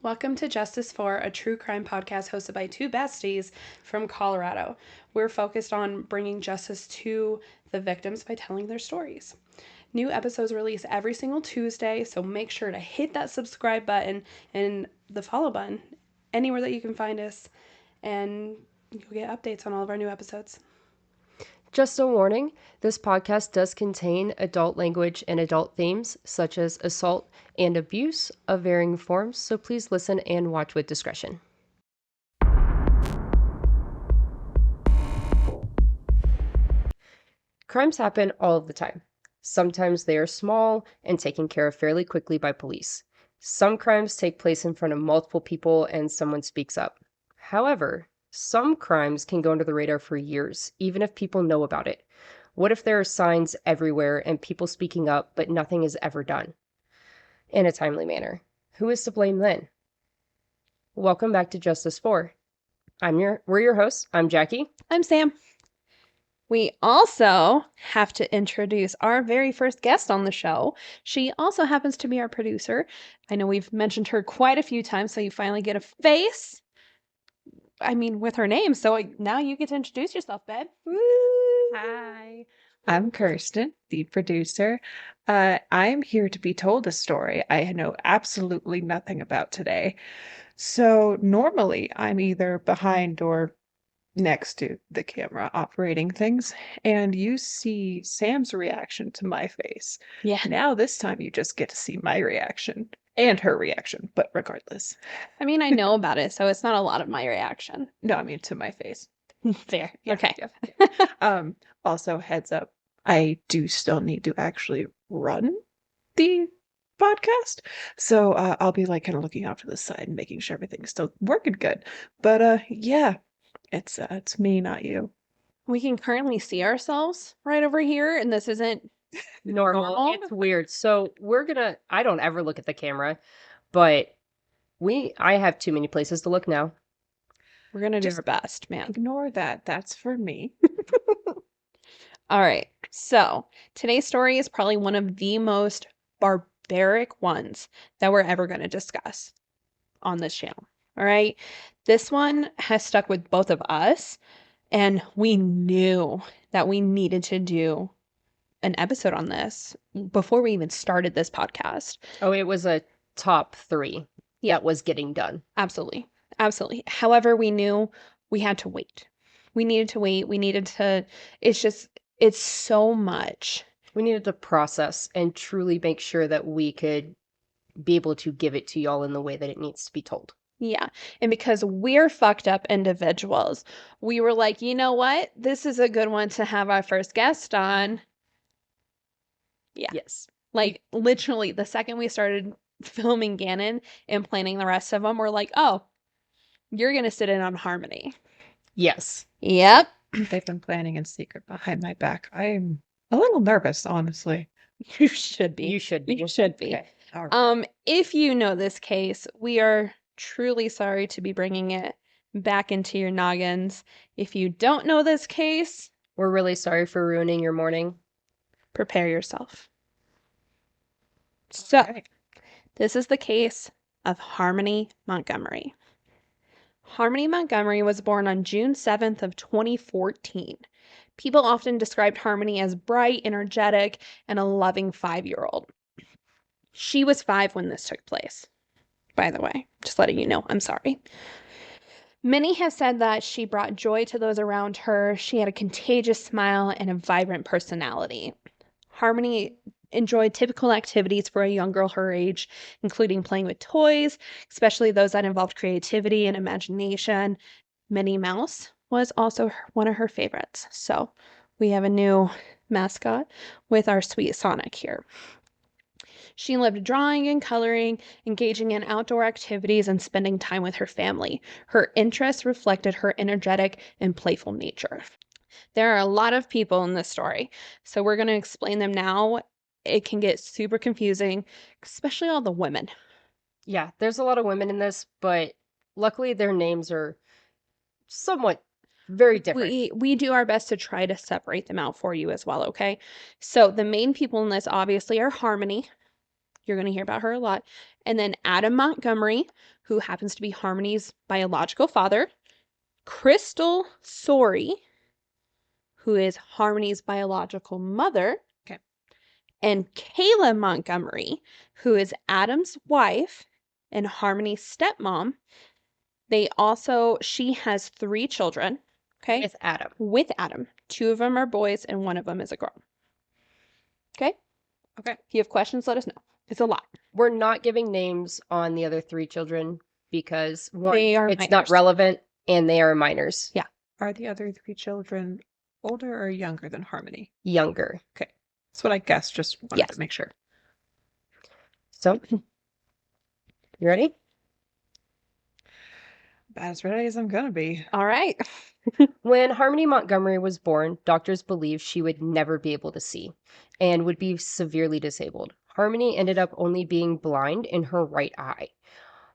Welcome to Justice for, a true crime podcast hosted by two besties from Colorado. We're focused on bringing justice to the victims by telling their stories. New episodes release every single Tuesday, so make sure to hit that subscribe button and the follow button anywhere that you can find us, and you'll get updates on all of our new episodes. Just a warning, this podcast does contain adult language and adult themes, such as assault and abuse of varying forms, so please listen and watch with discretion. Crimes happen all of the time. Sometimes they are small and taken care of fairly quickly by police. Some crimes take place in front of multiple people and someone speaks up. However, some crimes can go under the radar for years, even if people know about it. What if there are signs everywhere and people speaking up, but nothing is ever done in a timely manner? Who is to blame then? Welcome back to Justice 4. We're your hosts. I'm Jackie. I'm Sam. We also have to introduce our very first guest on the show. She also happens to be our producer. I know we've mentioned her quite a few times, so you finally get a face. With her name. So now you get to introduce yourself, babe. Woo! Hi, I'm Kirsten, the producer. I'm here to be told a story I know absolutely nothing about today. So normally I'm either behind or next to the camera operating things, and you see Sam's reaction to my face. Yeah. Now this time you just get to see my reaction and her reaction, but regardless. I know about it, so it's not a lot of my reaction. No, to my face. Fair. Yeah, okay. Yeah. Also, heads up, I do still need to actually run the podcast. So I'll be like kind of looking off to the side and making sure everything's still working good. But yeah, it's me, not you. We can currently see ourselves right over here, and this isn't normal. It's weird. So I don't ever look at the camera, but I have too many places to look now. We're going to do our best, man. Ignore that. That's for me. All right. So today's story is probably one of the most barbaric ones that we're ever going to discuss on this channel. All right. This one has stuck with both of us, and we knew that we needed to do an episode on this before we even started this podcast. Oh, it was a top 3 that was getting done. Absolutely. Absolutely. However, we knew we had to wait. We needed to wait. We needed to, it's so much. We needed to process and truly make sure that we could be able to give it to y'all in the way that it needs to be told. Yeah. And because we're fucked up individuals, we were like, you know what? This is a good one to have our first guest on. Yeah. Yes. Like literally the second we started filming Gannon and planning the rest of them, we're like, oh, you're going to sit in on Harmony. Yes. Yep. They've been planning in secret behind my back. I'm a little nervous, honestly. You should be. You should be. You should be. Okay. All right. If you know this case, we are truly sorry to be bringing it back into your noggins. If you don't know this case, we're really sorry for ruining your morning. Prepare yourself. So, this is the case of Harmony Montgomery. Harmony Montgomery was born on June 7th of 2014. People often described Harmony as bright, energetic, and a loving 5-year-old. She was 5 when this took place. By the way, just letting you know, I'm sorry. Many have said that she brought joy to those around her. She had a contagious smile and a vibrant personality. Harmony enjoyed typical activities for a young girl her age, including playing with toys, especially those that involved creativity and imagination. Minnie Mouse was also one of her favorites. So we have a new mascot with our sweet Sonic here. She loved drawing and coloring, engaging in outdoor activities, and spending time with her family. Her interests reflected her energetic and playful nature. There are a lot of people in this story, so we're going to explain them now. It can get super confusing, especially all the women. Yeah, there's a lot of women in this, but luckily their names are somewhat very different. We do our best to try to separate them out for you as well, okay? So the main people in this obviously are Harmony. You're going to hear about her a lot. And then Adam Montgomery, who happens to be Harmony's biological father, Crystal Sorey, who is Harmony's biological mother, Okay. and Kayla Montgomery, who is Adam's wife and Harmony's stepmom. She has 3 children, okay? With Adam. With Adam. 2 of them are boys and 1 of them is a girl. Okay? Okay. If you have questions, let us know. It's a lot. We're not giving names on the other 3 children because one, They are it's minors. not relevant and they are minors. Yeah. Are the other 3 children older or younger than Harmony? Younger. Okay. That's what I guessed. Just wanted Yes. to make sure. So, you ready? About as ready as I'm gonna be. All right. When Harmony Montgomery was born, doctors believed she would never be able to see and would be severely disabled. Harmony ended up only being blind in her right eye.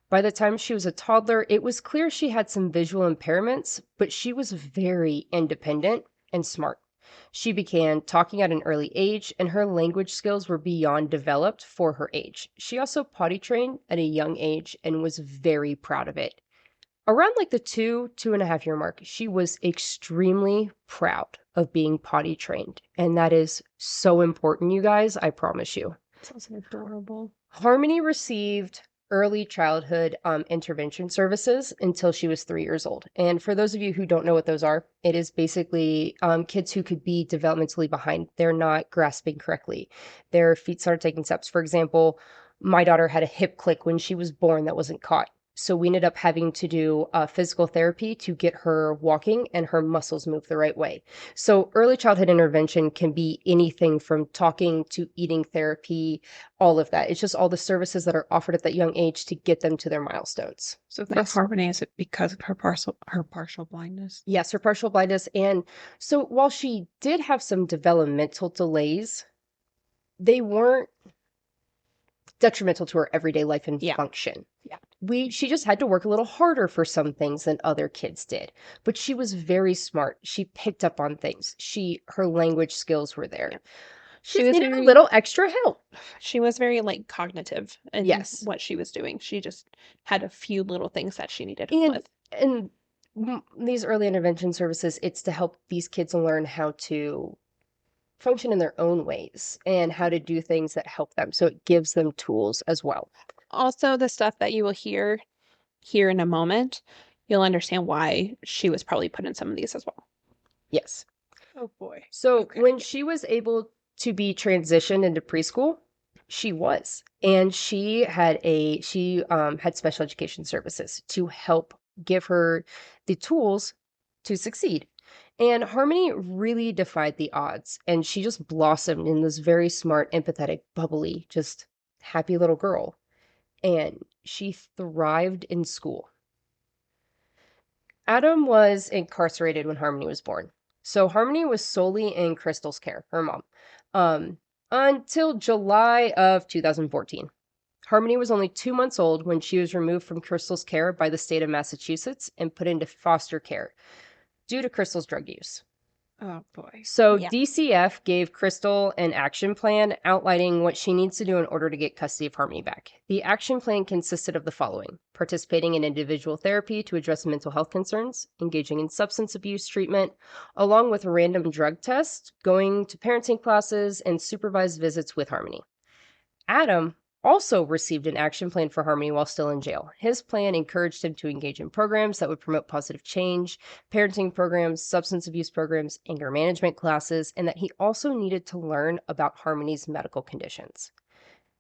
By the time she was a toddler, it was clear she had some visual impairments, but she was very independent and smart. She began talking at an early age, and her language skills were beyond developed for her age. She also potty trained at a young age and was very proud of it. Around like the 2.5 year mark, she was extremely proud of being potty trained. And that is so important, you guys, I promise you. Sounds adorable. Harmony received early childhood intervention services until she was 3 years old. And for those of you who don't know what those are, it is basically kids who could be developmentally behind. They're not grasping correctly. Their feet started taking steps. For example, my daughter had a hip click when she was born that wasn't caught. So we ended up having to do physical therapy to get her walking and her muscles move the right way. So early childhood intervention can be anything from talking to eating therapy, all of that. It's just all the services that are offered at that young age to get them to their milestones. So for Nice. Harmony, is it because of her partial blindness? Yes, her partial blindness. And so while she did have some developmental delays, they weren't detrimental to her everyday life and Yeah. function. Yeah. She just had to work a little harder for some things than other kids did. But she was very smart. She picked up on things. Her language skills were there. Yeah. She She was needed a very- little extra help. She was very like cognitive in Yes. what she was doing. She just had a few little things that she needed help with. And these early intervention services, it's to help these kids learn how to function in their own ways and how to do things that help them. So it gives them tools as well. Also, the stuff that you will hear here in a moment, you'll understand why she was probably put in some of these as well. Yes. Oh boy. So Okay. when she was able to be transitioned into preschool, she was, and she had special education services to help give her the tools to succeed. And Harmony really defied the odds, and she just blossomed in this very smart, empathetic, bubbly, just happy little girl. And she thrived in school. Adam was incarcerated when Harmony was born. So Harmony was solely in Crystal's care, her mom, until July of 2014. Harmony was only 2 months old when she was removed from Crystal's care by the state of Massachusetts and put into foster care due to Crystal's drug use. Oh boy. So Yeah. DCF gave Crystal an action plan outlining what she needs to do in order to get custody of Harmony back. The action plan consisted of the following: participating in individual therapy to address mental health concerns, engaging in substance abuse treatment, along with random drug tests, going to parenting classes, and supervised visits with Harmony. Adam also received an action plan for Harmony while still in jail. His plan encouraged him to engage in programs that would promote positive change, parenting programs, substance abuse programs, anger management classes, and that he also needed to learn about Harmony's medical conditions.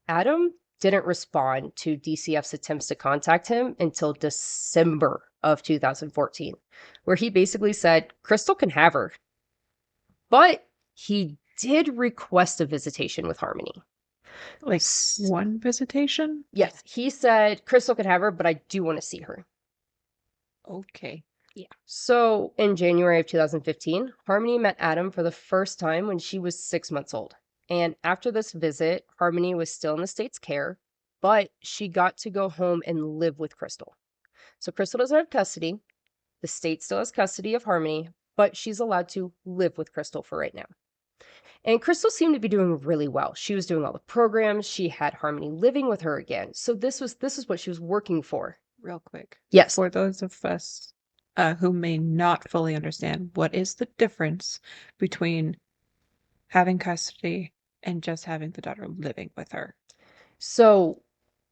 Adam didn't respond to DCF's attempts to contact him until December of 2014, where he basically said, Crystal can have her. But he did request a visitation with Harmony. Like one visitation? Yes, he said Crystal could have her, but I do want to see her. Okay. So in January of 2015, Harmony met Adam for the first time when she was 6 months old. And after this visit, Harmony was still in the state's care, but she got to go home and live with Crystal. So Crystal doesn't have custody. The state still has custody of Harmony, but she's allowed to live with Crystal for right now. And Crystal seemed to be doing really well. She was doing all the programs. She had Harmony living with her again. So this was what she was working for. Real quick. Yes. For those of us who may not fully understand, what is the difference between having custody and just having the daughter living with her? So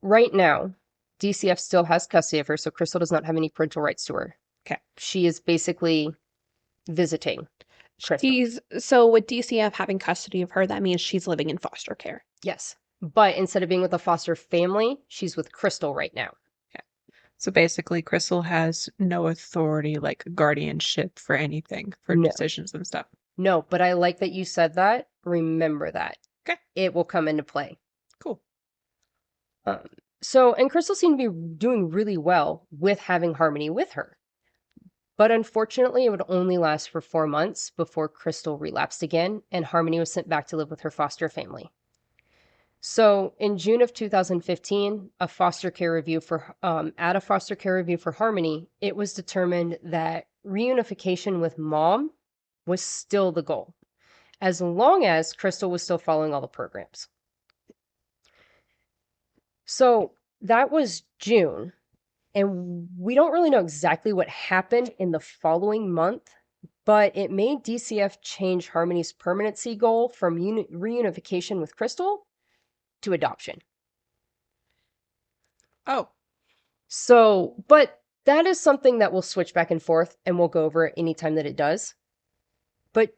right now, DCF still has custody of her, so Crystal does not have any parental rights to her. Okay. She is basically visiting Crystal. So with DCF having custody of her, that means she's living in foster care. Yes. But instead of being with a foster family, she's with Crystal right now. So basically, Crystal has no authority, like guardianship for anything, for No. decisions and stuff. No, but I like that you said that. Remember that. Okay. It will come into play. Cool. And Crystal seemed to be doing really well with having Harmony with her. But unfortunately, it would only last for 4 months before Crystal relapsed again, and Harmony was sent back to live with her foster family. So in June of 2015, at a foster care review for Harmony, it was determined that reunification with mom was still the goal, as long as Crystal was still following all the programs. So that was June, and we don't really know exactly what happened in the following month, but it made DCF change Harmony's permanency goal from reunification with Crystal to adoption. Oh. So, but that is something that we'll switch back and forth, and we'll go over anytime that it does. But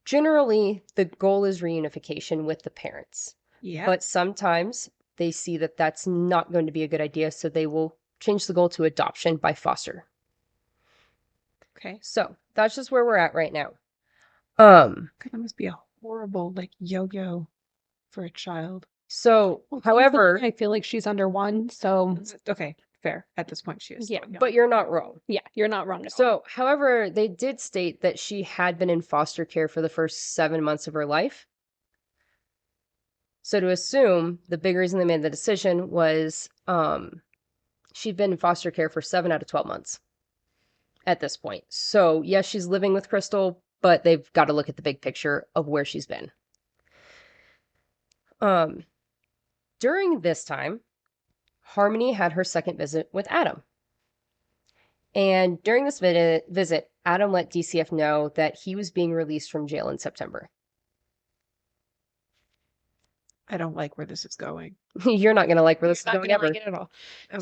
generally, the goal is reunification with the parents. Yeah. But sometimes they see that that's not going to be a good idea, so they will change the goal to adoption by foster. Okay. So that's just where we're at right now. That must be a horrible, like, yo-yo for a child. So, however, I feel like she's under one, so Okay, fair. At this point, she is. Yeah, still young. but you're not wrong. yeah, you're not wrong at all. So, however, they did state that she had been in foster care for the first 7 months of her life. So to assume the big reason they made the decision was she'd been in foster care for 7 out of 12 months at this point. So yes, she's living with Crystal, but they've got to look at the big picture of where she's been. During this time, Harmony had her second visit with Adam. And during this visit, Adam let DCF know that he was being released from jail in September. I don't like where this is going. You're not going to like where this is Not going gonna ever. like it at all. Okay.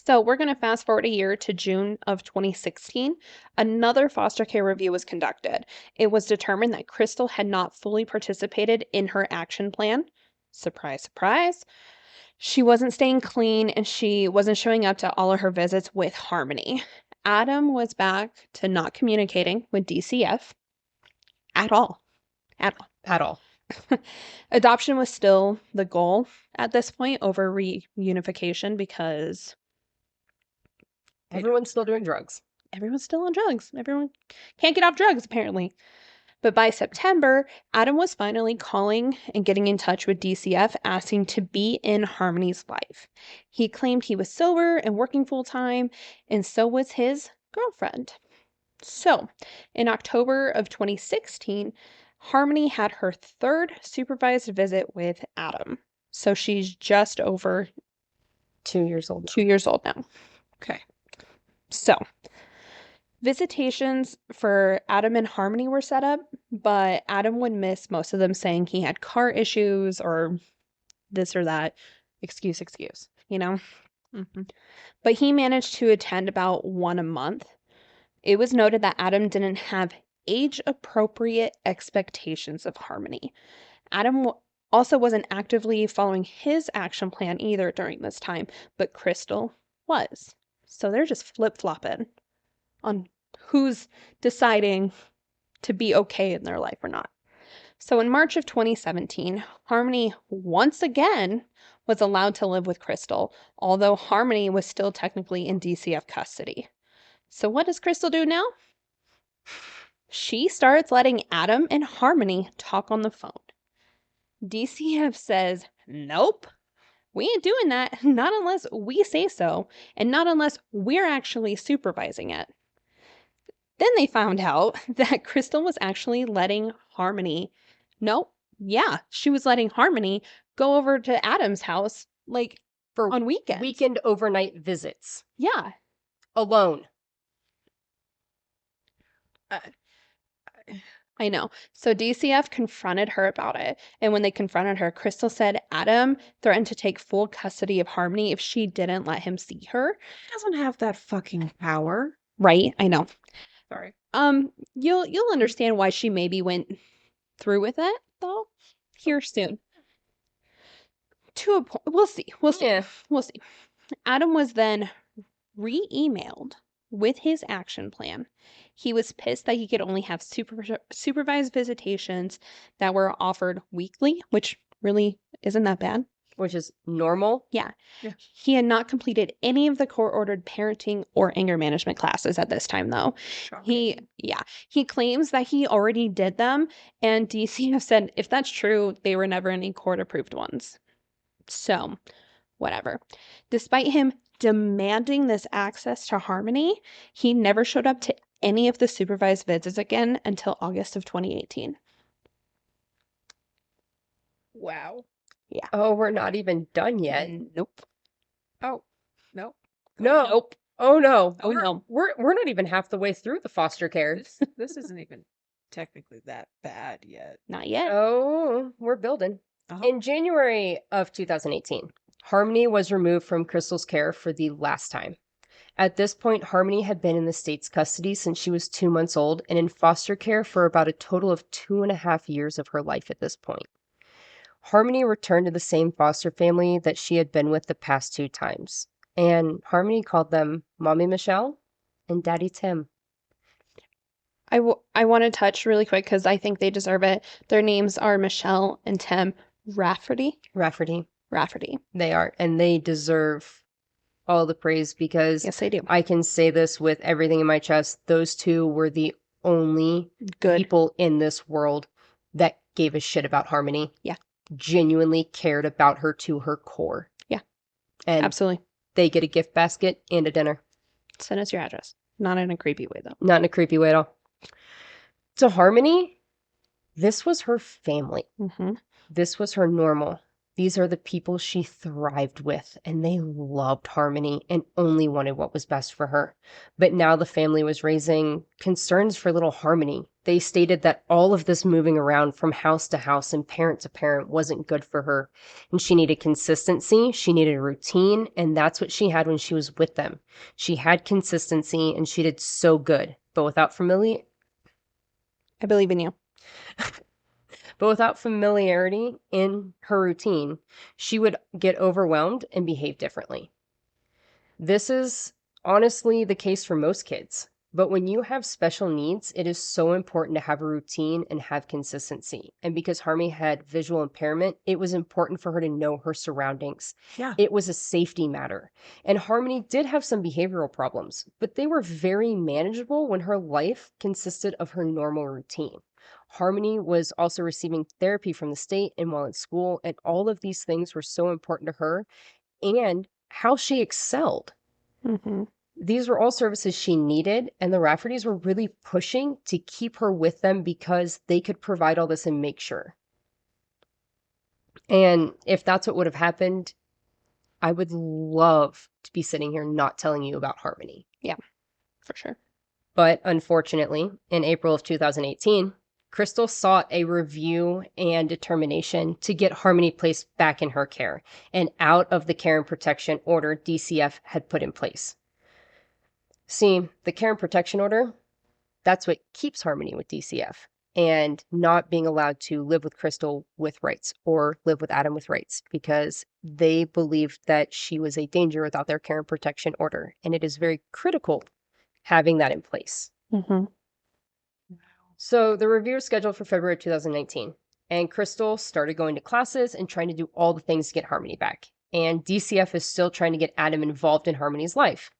So we're going to fast forward a year to June of 2016. Another foster care review was conducted. It was determined that Crystal had not fully participated in her action plan. Surprise, surprise. She wasn't staying clean and she wasn't showing up to all of her visits with Harmony. Adam was back to not communicating with DCF at all. At all. At all. Adoption was still the goal at this point over reunification because Everyone's still doing drugs. everyone's still on drugs. Everyone can't get off drugs, apparently. But by September, Adam was finally calling and getting in touch with DCF, asking to be in Harmony's life. He claimed he was sober and working full time, and so was his girlfriend. So, in October of 2016, Harmony had her third supervised visit with Adam. So she's just over 2 years old. 2 years old now. Okay. So, visitations for Adam and Harmony were set up, but Adam would miss most of them, saying he had car issues or this or that. Excuse, you know? Mm-hmm. But he managed to attend about one a month. It was noted that Adam didn't have age-appropriate expectations of Harmony. Adam also wasn't actively following his action plan either during this time, but Crystal was. So they're just flip-flopping on who's deciding to be okay in their life or not. So in March of 2017, Harmony once again was allowed to live with Crystal, although Harmony was still technically in DCF custody. So what does Crystal do now? She starts letting Adam and Harmony talk on the phone. DCF says, nope, we ain't doing that, not unless we say so, and not unless we're actually supervising it. Then they found out that Crystal was actually letting Harmony, she was letting Harmony go over to Adam's house like For on weekends. weekend overnight visits. Yeah. Alone. I know. So DCF confronted her about it. And when they confronted her, Crystal said Adam threatened to take full custody of Harmony if she didn't let him see her. He doesn't have that fucking power. Right? I know. Sorry. You'll understand why she maybe went through with it, though, here soon. To a point. We'll see. We'll see. Yeah. We'll see. Adam was then re-emailed with his action plan. He was pissed that he could only have supervised visitations that were offered weekly, which really isn't that bad. Which is normal. Yeah. Yeah. He had not completed any of the court-ordered parenting or anger management classes at this time, though. Shocking. He claims that he already did them, and DCF said if that's true, they were never any court-approved ones. So, whatever. Despite him demanding this access to Harmony, he never showed up to any of the supervised visits again until August of 2018. Wow. Yeah. Oh, we're not even done yet. Nope. Oh, no. No. Nope. Oh no. Oh, no. We're not even half the way through the foster care. This isn't even technically that bad yet. Not yet. Oh, we're building. Uh-huh. In January of 2018, Harmony was removed from Crystal's care for the last time. At this point, Harmony had been in the state's custody since she was 2 months old and in foster care for about a total of 2.5 years of her life at this point. Harmony returned to the same foster family that she had been with the past 2 times, and Harmony called them Mommy Michelle and Daddy Tim. I want to touch really quick because I think they deserve it. Their names are Michelle and Tim Rafferty. Rafferty. They are, and they deserve all the praise because yes, they do. I can say this with everything in my chest. Those two were the only Good people in this world that gave a shit about Harmony. Yeah. Genuinely cared about her to her core. Yeah. And absolutely. They get a gift basket and a dinner. Send us your address. Not in a creepy way, though. Not in a creepy way at all. To Harmony, this was her family. Mm-hmm. This was her normal. These are the people she thrived with, and they loved Harmony and only wanted what was best for her. But now the family was raising concerns for little Harmony. They stated that all of this moving around from house to house and parent to parent wasn't good for her. And she needed consistency, she needed a routine, and that's what she had when she was with them. She had consistency, and she did so good. But without familiarity in her routine, she would get overwhelmed and behave differently. This is honestly the case for most kids. But when you have special needs, it is so important to have a routine and have consistency. And because Harmony had visual impairment, it was important for her to know her surroundings. Yeah. It was a safety matter. And Harmony did have some behavioral problems, but they were very manageable when her life consisted of her normal routine. Harmony was also receiving therapy from the state and while in school, and all of these things were so important to her and how she excelled. Mm-hmm. These were all services she needed, and the Raffertys were really pushing to keep her with them because they could provide all this and make sure. And if that's what would have happened, I would love to be sitting here not telling you about Harmony. Yeah, for sure. But unfortunately, in April of 2018, Crystal sought a review and determination to get Harmony placed back in her care and out of the care and protection order DCF had put in place. See, the care and protection order, that's what keeps Harmony with DCF and not being allowed to live with Crystal with rights or live with Adam with rights because they believed that she was a danger without their care and protection order. And it is very critical having that in place. Mm-hmm. So the review is scheduled for February 2019, and Crystal started going to classes and trying to do all the things to get Harmony back. And DCF is still trying to get Adam involved in Harmony's life.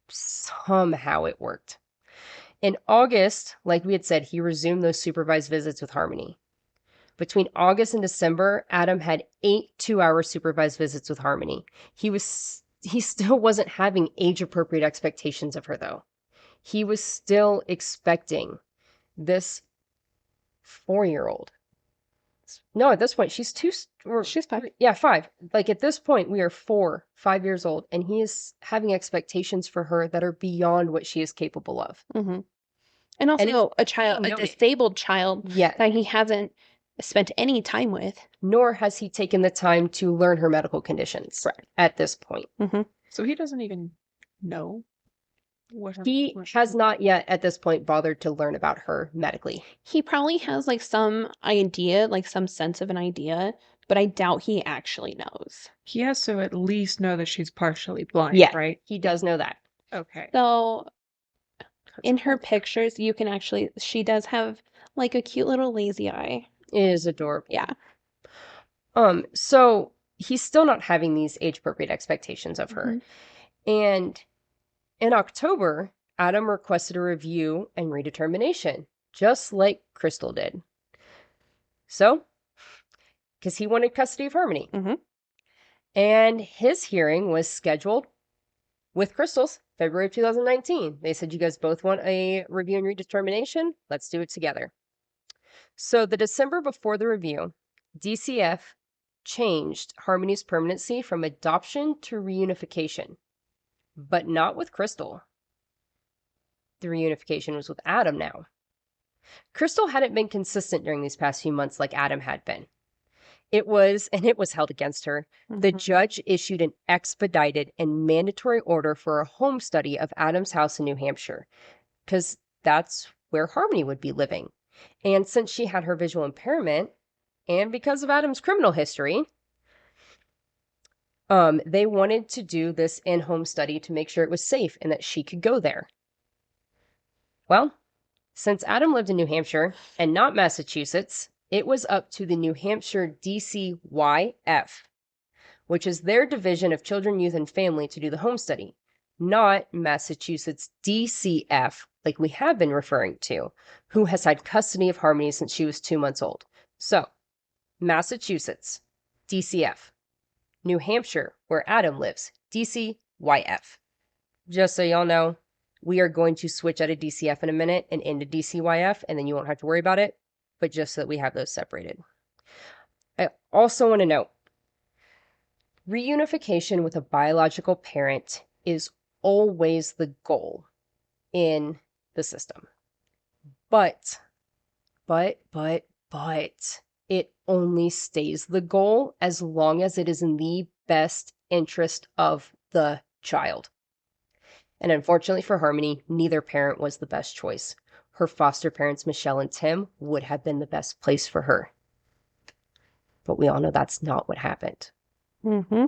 Somehow it worked. In August, like we had said, he resumed those supervised visits with Harmony. Between August and December, Adam had 8 2-hour supervised visits with Harmony. He still wasn't having age-appropriate expectations of her, though. He was still expecting this 4-year-old kids? No, at this point, she's She's 5. Yeah, 5. Like at this point, we are 4, 5 years old, and he is having expectations for her that are beyond what she is capable of. Mm-hmm. And And it's also a noted. disabled child Yet, that he hasn't spent any time with. nor has he taken the time to learn her medical conditions Correct. at this point. Mm-hmm. So he doesn't even know He has not yet at this point bothered to learn about her medically. He probably has like some idea, like some sense of an idea, but I doubt he actually knows. He has to at least know that she's partially blind, Yeah, right? he does know that. Okay. So That's in her cool. pictures, you can actually, she does have like a cute little lazy eye. It is adorable. Yeah. So he's still not having these age-appropriate expectations of her. And in October, Adam requested a review and redetermination, just like Crystal did. So, because he wanted custody of Harmony. Mhm. And his hearing was scheduled with Crystal's February of 2019. They said, you guys both want a review and redetermination? Let's do it together. So the December before the review, DCF changed Harmony's permanency from adoption to reunification, but not with Crystal. The reunification was with Adam now. Crystal hadn't been consistent during these past few months like Adam had been. It was held against her. The Mhm. judge issued an expedited and mandatory order for a home study of Adam's house in New Hampshire, because that's where Harmony would be living. And since she had her visual impairment, and because of Adam's criminal history, they wanted to do this in-home study to make sure it was safe and that she could go there. Well, since Adam lived in New Hampshire and not Massachusetts, it was up to the New Hampshire DCYF, which is their division of Children, Youth, and Family, to do the home study, not Massachusetts DCF, like we have been referring to, who has had custody of Harmony since she was 2 months old. So, Massachusetts, DCF. New Hampshire, where Adam lives, DCYF. Just so y'all know, we are going to switch out of DCF in a minute and into DCYF, and then you won't have to worry about it, but just so that we have those separated. I also want to note, reunification with a biological parent is always the goal in the system. But, it only stays the goal as long as it is in the best interest of the child. And unfortunately for Harmony, neither parent was the best choice. Her foster parents, Michelle and Tim, would have been the best place for her. But we all know that's not what happened. Mm-hmm.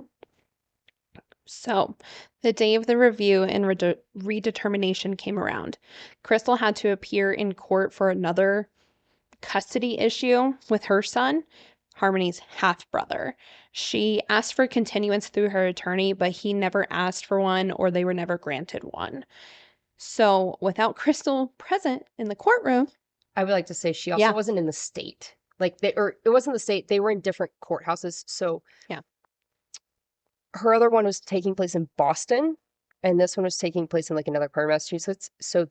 So, the day of the review and redetermination came around. Crystal had to appear in court for another custody issue with her son, Harmony's half-brother. She asked for continuance through her attorney, but he never asked for one or they were never granted one. So, without Crystal present in the courtroom, I would like to say she also wasn't in the state. It wasn't the state, they were in different courthouses. So yeah. Her other one was taking place in Boston, and this one was taking place in like another part of Massachusetts. So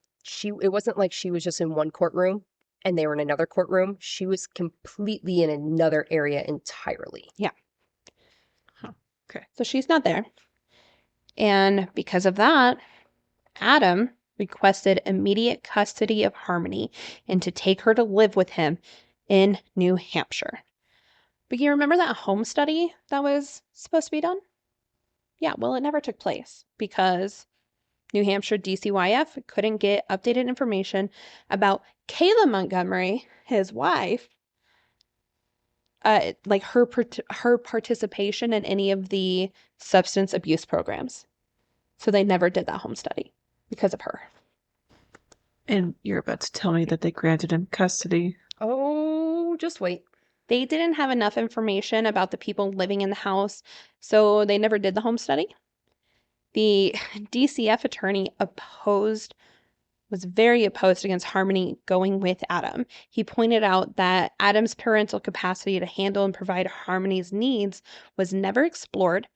it wasn't like she was just in one courtroom and they were in another courtroom. She was completely in another area entirely. Yeah. Huh. Okay. So she's not there. And because of that, Adam requested immediate custody of Harmony and to take her to live with him in New Hampshire. But you remember that home study that was supposed to be done? Yeah, well, it never took place because New Hampshire DCYF couldn't get updated information about Kayla Montgomery, his wife, like her participation in any of the substance abuse programs. So they never did that home study because of her. And you're about to tell me that they granted him custody. Oh, just wait. They didn't have enough information about the people living in the house, so they never did the home study. The DCF attorney was very opposed against Harmony going with Adam. He pointed out that Adam's parental capacity to handle and provide Harmony's needs was never explored.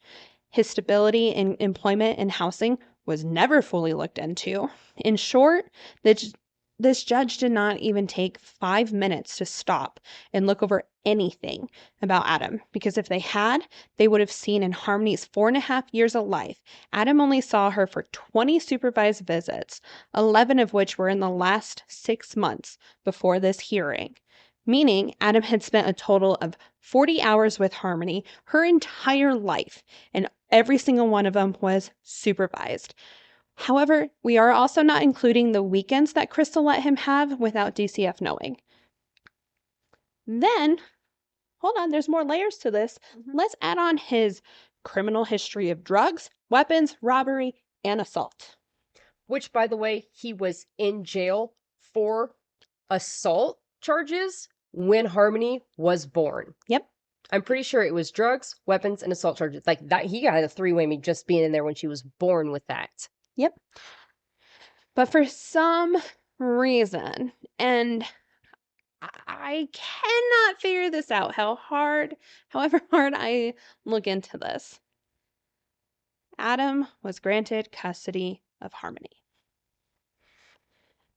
His stability in employment and housing was never fully looked into. In short, the this judge did not even take 5 minutes to stop and look over anything about Adam, because if they had, they would have seen in Harmony's 4.5 years of life, Adam only saw her for 20 supervised visits, 11 of which were in the last 6 months before this hearing. Meaning, Adam had spent a total of 40 hours with Harmony her entire life, and every single one of them was supervised. However, we are also not including the weekends that Crystal let him have without DCF knowing. Then, hold on, there's more layers to this. Let's add on his criminal history of drugs, weapons, robbery, and assault. Which, by the way, he was in jail for assault charges when Harmony was born. Yep. I'm pretty sure it was drugs, weapons, and assault charges. Like that, he got a 3-way just being in there when she was born with that. Yep. But for some reason, and I cannot figure this out, however hard I look into this, Adam was granted custody of Harmony.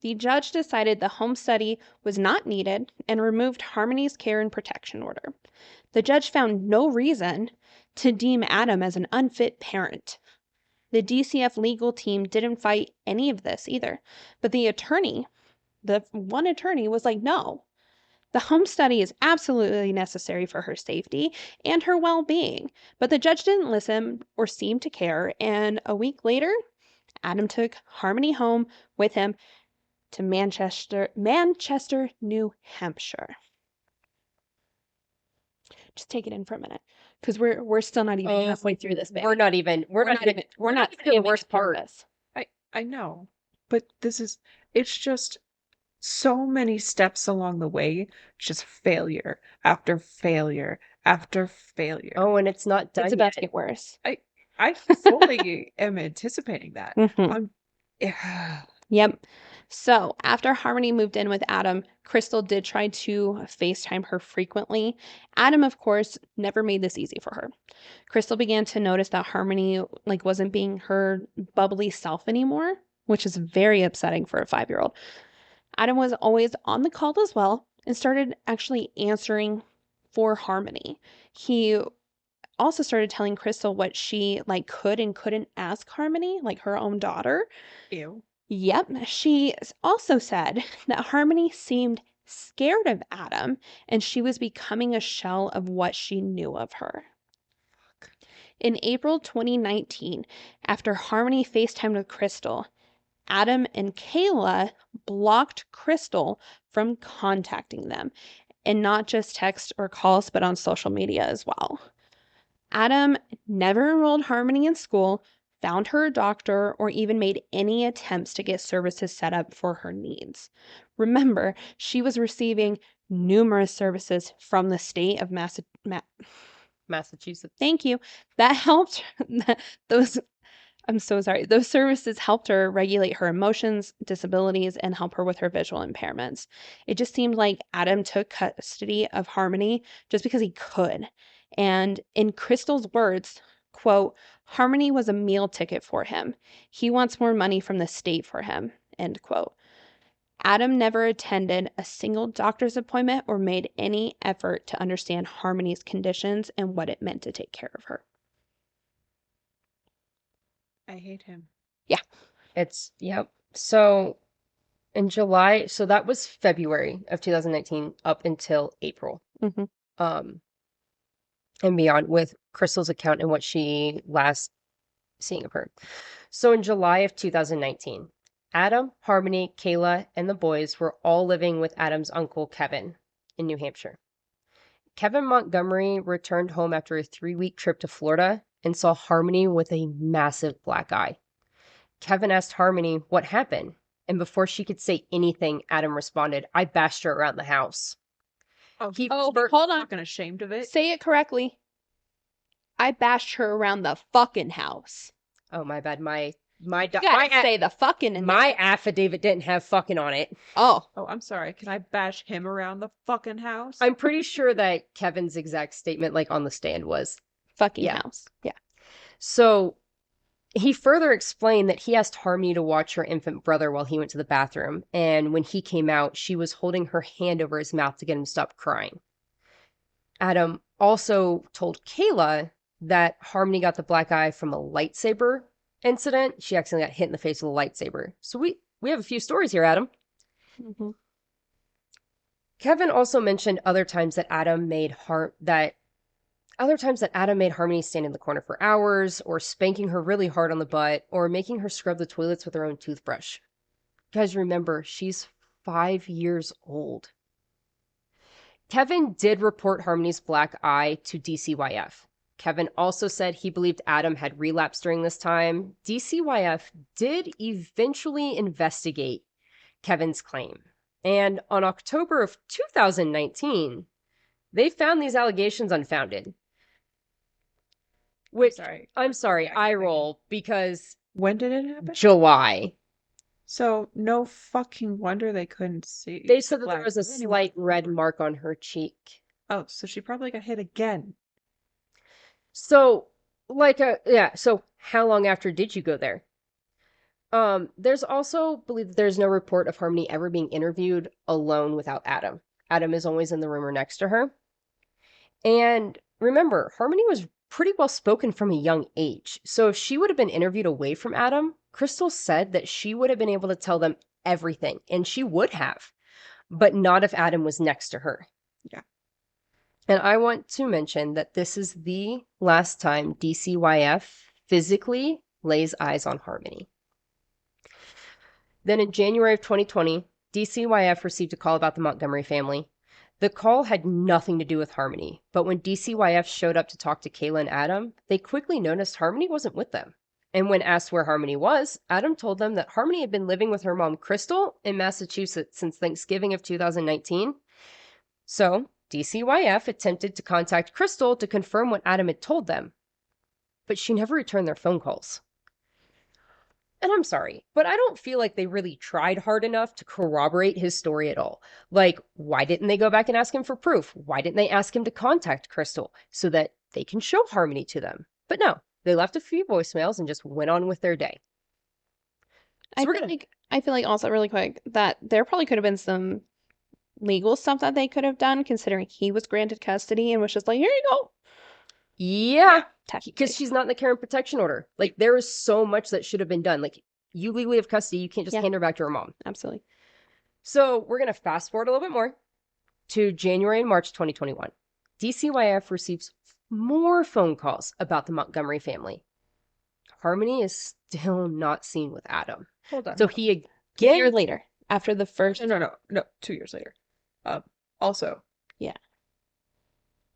The judge decided the home study was not needed and removed Harmony's care and protection order. The judge found no reason to deem Adam as an unfit parent. The DCF legal team didn't fight any of this either, but the one attorney was like, no, the home study is absolutely necessary for her safety and her well-being. But the judge didn't listen or seem to care, and a week later, Adam took Harmony home with him to Manchester, New Hampshire. Just take it in for a minute, because we're still not even halfway through this. We're not even the worst part of this. I know, but it's just so many steps along the way, just failure after failure after failure. Oh, and it's not done It's about yet. to get worse. I fully am anticipating that. Mhm. Yeah. Yep. So after Harmony moved in with Adam, Crystal did try to FaceTime her frequently. Adam, of course, never made this easy for her. Crystal began to notice that Harmony wasn't being her bubbly self anymore, which is very upsetting for a 5-year-old. Adam was always on the call as well and started actually answering for Harmony. He also started telling Crystal what she could and couldn't ask Harmony, like her own daughter. Ew. Yep. She also said that Harmony seemed scared of Adam and she was becoming a shell of what she knew of her. In April 2019, after Harmony FaceTimed with Crystal, Adam and Kayla blocked Crystal from contacting them, and not just text or calls, but on social media as well. Adam never enrolled Harmony in school, found her a doctor, or even made any attempts to get services set up for her needs. Remember, she was receiving numerous services from the state of Massachusetts. Thank you. That helped. I'm so sorry. Those services helped her regulate her emotions, disabilities, and help her with her visual impairments. It just seemed like Adam took custody of Harmony just because he could. And in Crystal's words, quote, Harmony was a meal ticket for him. He wants more money from the state for him, end quote. Adam never attended a single doctor's appointment or made any effort to understand Harmony's conditions and what it meant to take care of her. I hate him. Yeah. Yep. So in July, so that was February of 2019 up until April. Mm-hmm. And beyond with Crystal's account and what she last seeing of her. So in July of 2019, Adam, Harmony, Kayla, and the boys were all living with Adam's uncle, Kevin, in New Hampshire. Kevin Montgomery returned home after a 3-week trip to Florida and saw Harmony with a massive black eye. Kevin asked Harmony what happened, and before she could say anything, Adam responded, I bashed her around the house. Hold on. Fucking ashamed of it. Say it correctly. I bashed her around the fucking house. Oh, my bad. Say the fucking in my there. affidavit didn't have fucking on it. Oh, I'm sorry. Can I bash him around the fucking house? I'm pretty sure that Kevin's exact statement, on the stand, was fucking house. Yeah. So He further explained that he asked Harmony to watch her infant brother while he went to the bathroom, and when he came out, she was holding her hand over his mouth to get him to stop crying. Adam also told Kayla that Harmony got the black eye from a lightsaber incident. She accidentally got hit in the face with a lightsaber. So we have a few stories here, Adam. Mm-hmm. Kevin also mentioned other times that Adam made Harmony stand in the corner for hours, or spanking her really hard on the butt, or making her scrub the toilets with her own toothbrush. Guys, remember, she's 5 years old. Kevin did report Harmony's black eye to DCYF. Kevin also said he believed Adam had relapsed during this time. DCYF did eventually investigate Kevin's claim. And on October of 2019, they found these allegations unfounded. Which, I'm sorry, I roll, because When did it happen? July. So no fucking wonder they couldn't see. They said that there was a slight red mark on her cheek. Oh, so she probably got hit again. So, so how long after did you go there? There's also believed there's no report of Harmony ever being interviewed alone without Adam. Adam is always in the room or next to her. And remember, Harmony was pretty well spoken from a young age. So if she would have been interviewed away from Adam, Crystal said that she would have been able to tell them everything, and she would have, but not if Adam was next to her. Yeah. And I want to mention that this is the last time DCYF physically lays eyes on Harmony. Then in January of 2020, DCYF received a call about the Montgomery family. The call had nothing to do with Harmony, but when DCYF showed up to talk to Kayla and Adam, they quickly noticed Harmony wasn't with them. And when asked where Harmony was, Adam told them that Harmony had been living with her mom, Crystal, in Massachusetts since Thanksgiving of 2019. So, DCYF attempted to contact Crystal to confirm what Adam had told them, but she never returned their phone calls. And I'm sorry, but I don't feel like they really tried hard enough to corroborate his story at all. Like, why didn't they go back and ask him for proof? Why didn't they ask him to contact Crystal so that they can show Harmony to them? But no, they left a few voicemails and just went on with their day. So I feel like also really quick that there probably could have been some legal stuff that they could have done, considering he was granted custody and was just like, here you go. Yeah, Technically. because she's not in the care and protection order. Like, there is so much that should have been done. Like, you legally have custody. You can't just hand her back to her mom. Absolutely. So we're going to fast forward a little bit more to January and March 2021. DCYF receives more phone calls about the Montgomery family. Harmony is still not seen with Adam. Hold on. So he A again... year later, after the first... No, 2 years later. Also. Yeah.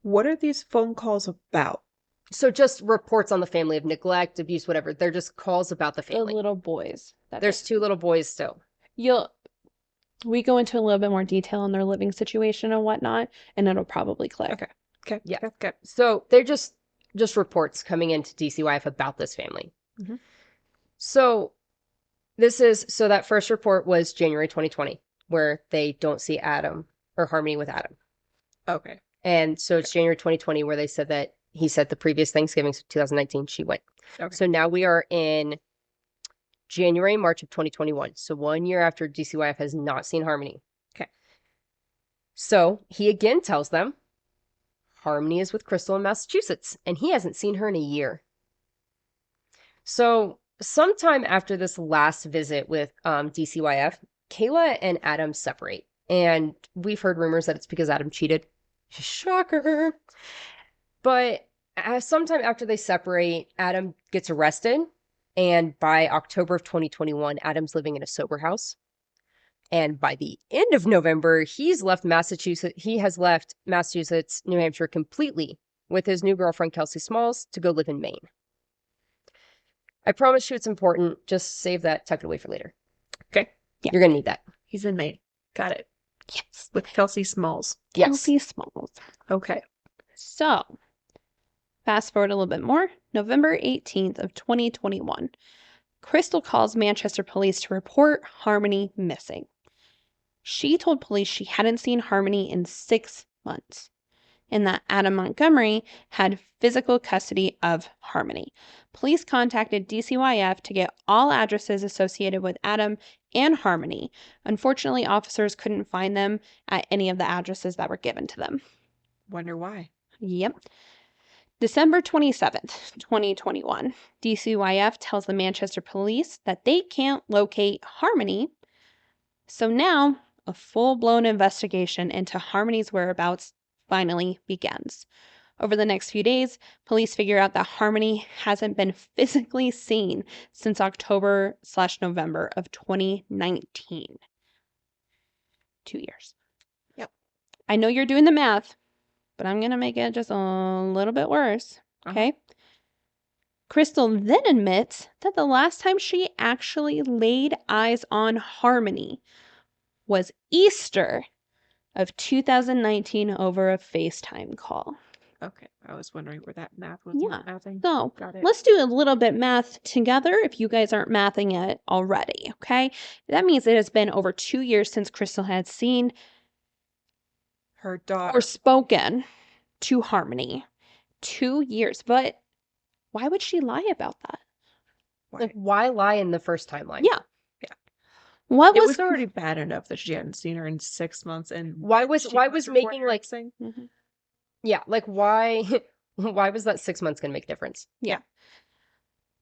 What are these phone calls about? So just reports on the family of neglect, abuse, whatever. They're just calls about the family. The little boys. There's 2 little boys still. We go into a little bit more detail on their living situation and whatnot, and it'll probably click. Okay. Yeah. Okay. So they're just reports coming into DCYF about this family. Mm-hmm. So that first report was January 2020, where they don't see Adam or Harmony with Adam. Okay. And so it's January 2020 where they said that he said the previous Thanksgiving, so 2019, she went. Okay. So now we are in January and March of 2021. So 1 year after DCYF has not seen Harmony. Okay. So he again tells them Harmony is with Crystal in Massachusetts, and he hasn't seen her in a year. So sometime after this last visit with DCYF, Kayla and Adam separate. And we've heard rumors that it's because Adam cheated. Shocker. But sometime after they separate, Adam gets arrested. And by October of 2021, Adam's living in a sober house. And by the end of November, he has left Massachusetts, New Hampshire completely with his new girlfriend, Kelsey Smalls, to go live in Maine. I promise you it's important. Just save that, tuck it away for later. Okay. Yeah. You're going to need that. He's in Maine. Got it. Yes. With Kelsey Smalls. Yes. Kelsey Smalls. Okay. So, fast forward a little bit more. November 18th of 2021. Crystal calls Manchester police to report Harmony missing. She told police she hadn't seen Harmony in 6 months. and that Adam Montgomery had physical custody of Harmony. Police contacted DCYF to get all addresses associated with Adam and Harmony. Unfortunately, officers couldn't find them at any of the addresses that were given to them. Wonder why. Yep. December 27th, 2021, DCYF tells the Manchester police that they can't locate Harmony. So now, a full-blown investigation into Harmony's whereabouts finally begins. Over the next few days, police figure out that Harmony hasn't been physically seen since October/November of 2019. 2 years. Yep. I know you're doing the math, but I'm going to make it just a little bit worse, okay? Crystal then admits that the last time she actually laid eyes on Harmony was Easter of 2019 over a FaceTime call. Okay, I was wondering where that math was. Yeah. Mathing. So Got it. let's do a little bit math together if you guys aren't mathing it already, okay? That means it has been over 2 years since Crystal had seen Her daughter. or spoken to Harmony. 2 years. But why would she lie about that? Like, why lie in the first timeline? Yeah. Yeah. What It was was already bad enough that she hadn't seen her in 6 months, and Why was she making reported like everything. Mhm. yeah, like why why was that 6 months gonna make a difference?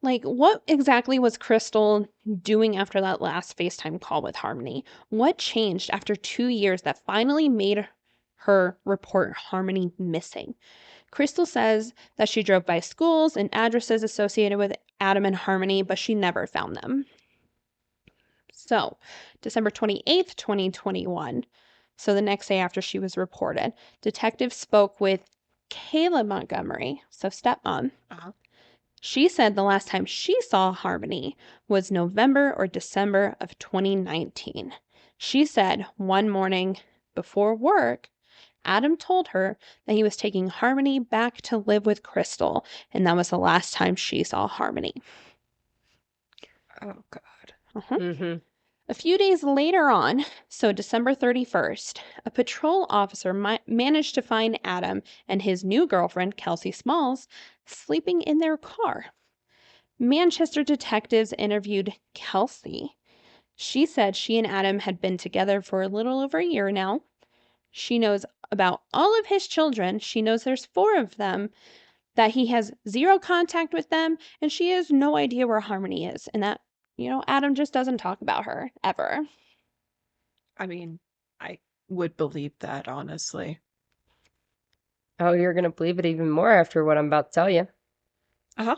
Like, what exactly was Crystal doing after that last FaceTime call with Harmony? What changed after 2 years that finally made her report Harmony missing? Crystal says that she drove by schools and addresses associated with Adam and Harmony, but she never found them. So, December 28th, 2021, so the next day after she was reported, detectives spoke with Kayla Montgomery, so stepmom. Uh-huh. She said the last time she saw Harmony was November or December of 2019. She said one morning before work, Adam told her that he was taking Harmony back to live with Crystal, and that was the last time she saw Harmony. Oh God. Mm-hmm. A few days later on, so December 31st, a patrol officer managed to find Adam and his new girlfriend, Kelsey Smalls, sleeping in their car. Manchester detectives interviewed Kelsey. She said she and Adam had been together for a little over a year now. She knows about all of his children. She knows there's 4 of them, that he has 0 contact with them, and she has no idea where Harmony is, and that, Adam just doesn't talk about her ever. I mean, I would believe that, honestly. Oh, you're gonna believe it even more after what I'm about to tell you. Uh-huh.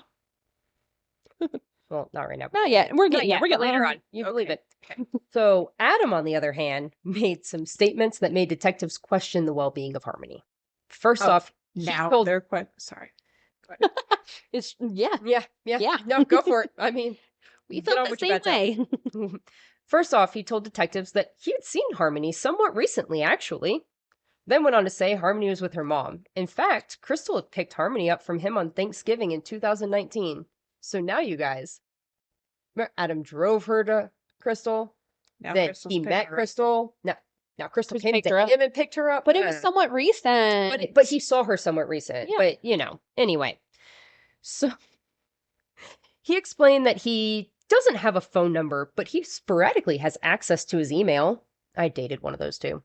Well, not right now. Not yet. We're getting later on. You believe Okay. it. So Adam, on the other hand, made some statements that made detectives question the well-being of Harmony. First Oh, off, he Now told- they're quite sorry. Go ahead. yeah. Yeah. No, go for it. I mean, We get on felt the with your same bad self. way. First off, he told detectives that he had seen Harmony somewhat recently, actually. Then went on to say Harmony was with her mom. In fact, Crystal had picked Harmony up from him on Thanksgiving in 2019. So now, you guys, Adam drove her to Crystal. Now Then Crystal's he picking met her up. Crystal. Now Crystal Crystal came picked to her up. him and picked her up. But it was somewhat recent. But he saw her somewhat recent. Yeah. But, anyway. So he explained that he doesn't have a phone number, but he sporadically has access to his email. I dated one of those too.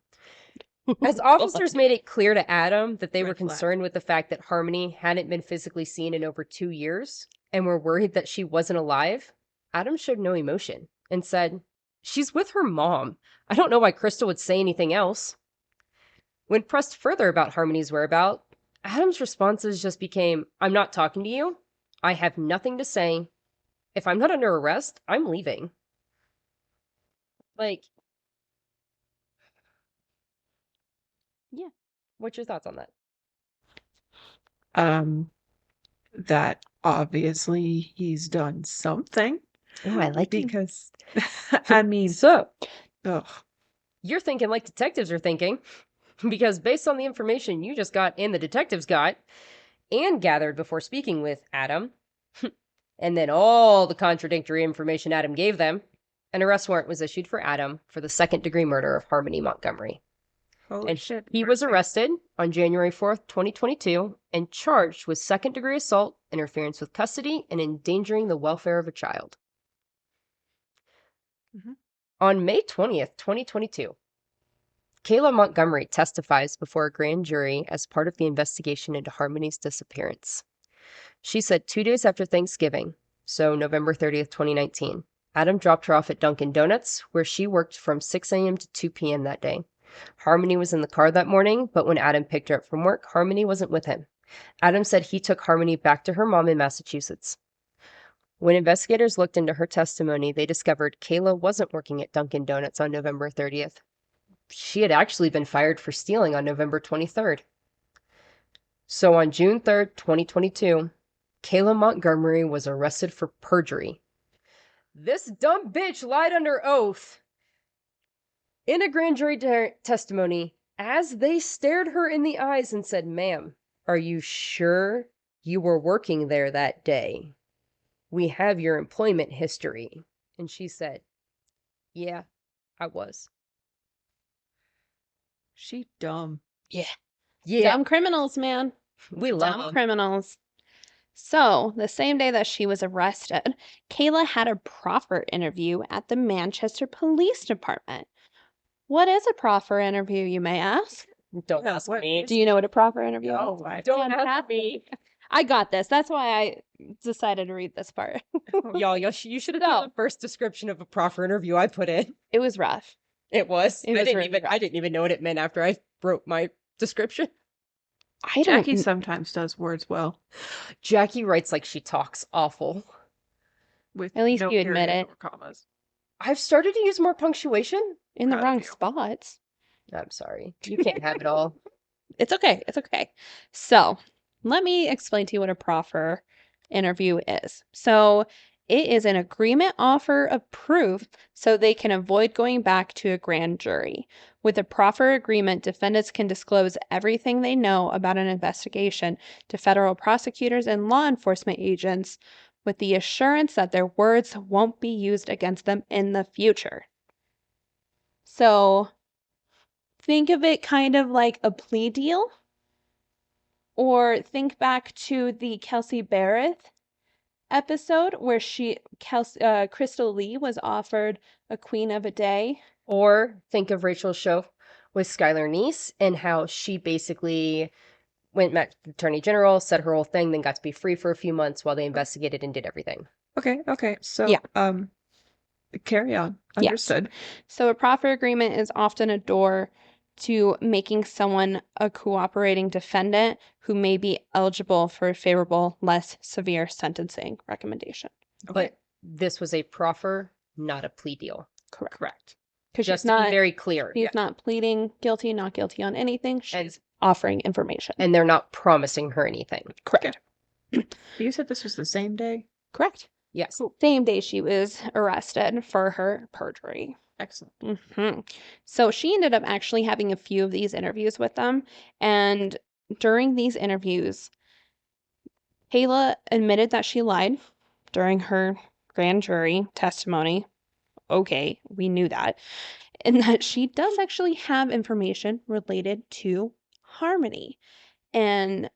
As officers made it clear to Adam that they were Red flag. concerned with the fact that Harmony hadn't been physically seen in over 2 years and were worried that she wasn't alive, Adam showed no emotion and said, "She's with her mom. I don't know why Crystal would say anything else." When pressed further about Harmony's whereabouts, Adam's responses just became, "I'm not talking to you. I have nothing to say. If I'm not under arrest, I'm leaving." Like, Yeah. What's your thoughts on that? That obviously he's done something Oh, I like it. because I mean, So, ugh, you're thinking like detectives are thinking, because based on the information you just got and the detectives got and gathered before speaking with Adam, and then all the contradictory information Adam gave them, an arrest warrant was issued for Adam for the second-degree murder of Harmony Montgomery. Holy And shit. he was arrested on January 4th, 2022, and charged with second-degree assault, interference with custody, and endangering the welfare of a child. Mhm. On May 20th, 2022, Kayla Montgomery testifies before a grand jury as part of the investigation into Harmony's disappearance. She said 2 days after Thanksgiving, so November 30th, 2019, Adam dropped her off at Dunkin' Donuts, where she worked from 6 a.m. to 2 p.m. that day. Harmony was in the car that morning, but when Adam picked her up from work, Harmony wasn't with him. Adam said he took Harmony back to her mom in Massachusetts. When investigators looked into her testimony, they discovered Kayla wasn't working at Dunkin' Donuts on November 30th. She had actually been fired for stealing on November 23rd. So on June 3rd, 2022, Kayla Montgomery was arrested for perjury. This dumb bitch lied under oath in a grand jury testimony as they stared her in the eyes and said, "Ma'am, are you sure you were working there that day? We have your employment history." And she said, "Yeah, I was." She dumb. Yeah. Dumb criminals, man. We love Dumb them. criminals. So, the same day that she was arrested, Kayla had a proffer interview at the Manchester Police Department. What is a proffer interview, you may ask? Don't Yeah, ask what me. is- Do you know what a proffer interview is? Oh, I Don't ask Fantastic. me. I got this. That's why I decided to read this part. Y'all, you should have So- done the first description of a proffer interview I put in. It was rough. It was. It was really rough. I didn't even know what it meant after I wrote my description. I don't Jackie sometimes does words well. Jackie writes like she talks awful. With At least no you admit periods it. or commas. I've started to use more punctuation. in the Proud of wrong you. spots. I'm sorry. You can't have it all. It's okay. It's okay. So, let me explain to you what a proffer interview is. So, it is an agreement offer of proof so they can avoid going back to a grand jury. With a proffer agreement, defendants can disclose everything they know about an investigation to federal prosecutors and law enforcement agents with the assurance that their words won't be used against them in the future. So, think of it kind of like a plea deal. Or think back to the Kelsey Barrett episode where Crystal Lee was offered a queen of a day. Or think of Rachel's show with Skylar Neese and how she basically met the attorney general, said her whole thing, then got to be free for a few months while they investigated and did everything. Okay. So, Yeah. carry on. Yes. Understood. So a proffer agreement is often a door to making someone a cooperating defendant who may be eligible for a favorable, less severe sentencing recommendation. Okay. But this was a proffer, not a plea deal. Correct. Because Just she's to be not, very clear. she's not pleading guilty, not guilty on anything. She's And- offering information. And they're not promising her anything. Correct. You said this was the same day? Correct. Yes. Same day she was arrested for her perjury. Excellent. So she ended up actually having a few of these interviews with them. And during these interviews, Kayla admitted that she lied during her grand jury testimony. Okay, we knew that. And that she does actually have information related to Harmony. And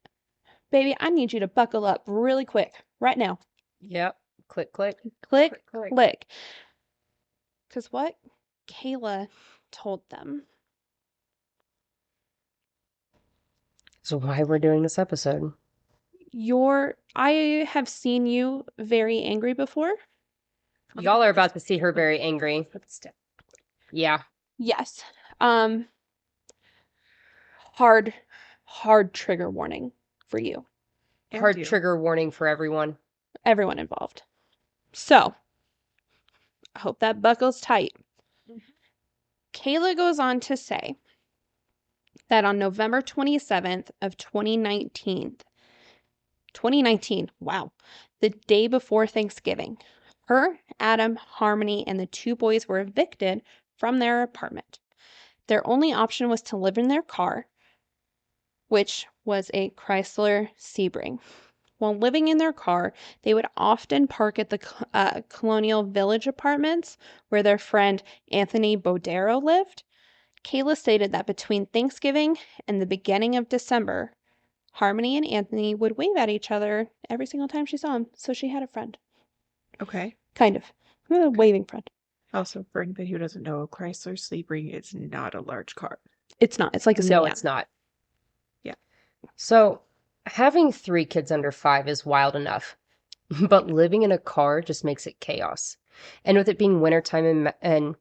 baby, I need you to buckle up really quick right now. Yep. Click, click. Click, Click. click. Because what Kayla told them. So why we're doing this episode? I have seen you very angry before. Y'all are about to see her very angry. Yeah. Yes. Hard trigger warning for you. And Hard you. trigger warning for everyone. Everyone involved. So, I hope that buckle's tight. Kayla goes on to say that on November 27th of 2019, wow, the day before Thanksgiving, her, Adam, Harmony, and the two boys were evicted from their apartment. Their only option was to live in their car, which was a Chrysler Sebring. While living in their car, they would often park at the Colonial Village apartments where their friend Anthony Bodero lived. Kayla stated that between Thanksgiving and the beginning of December, Harmony and Anthony would wave at each other every single time she saw him, so she had a friend. Okay. Kind of. A waving friend. Also, for anybody who doesn't know, a Chrysler Sebring is not a large car. It's not. It's like a No, sedan. it's not. Yeah. So, having 3 kids under 5 is wild enough, but living in a car just makes it chaos. And with it being wintertime in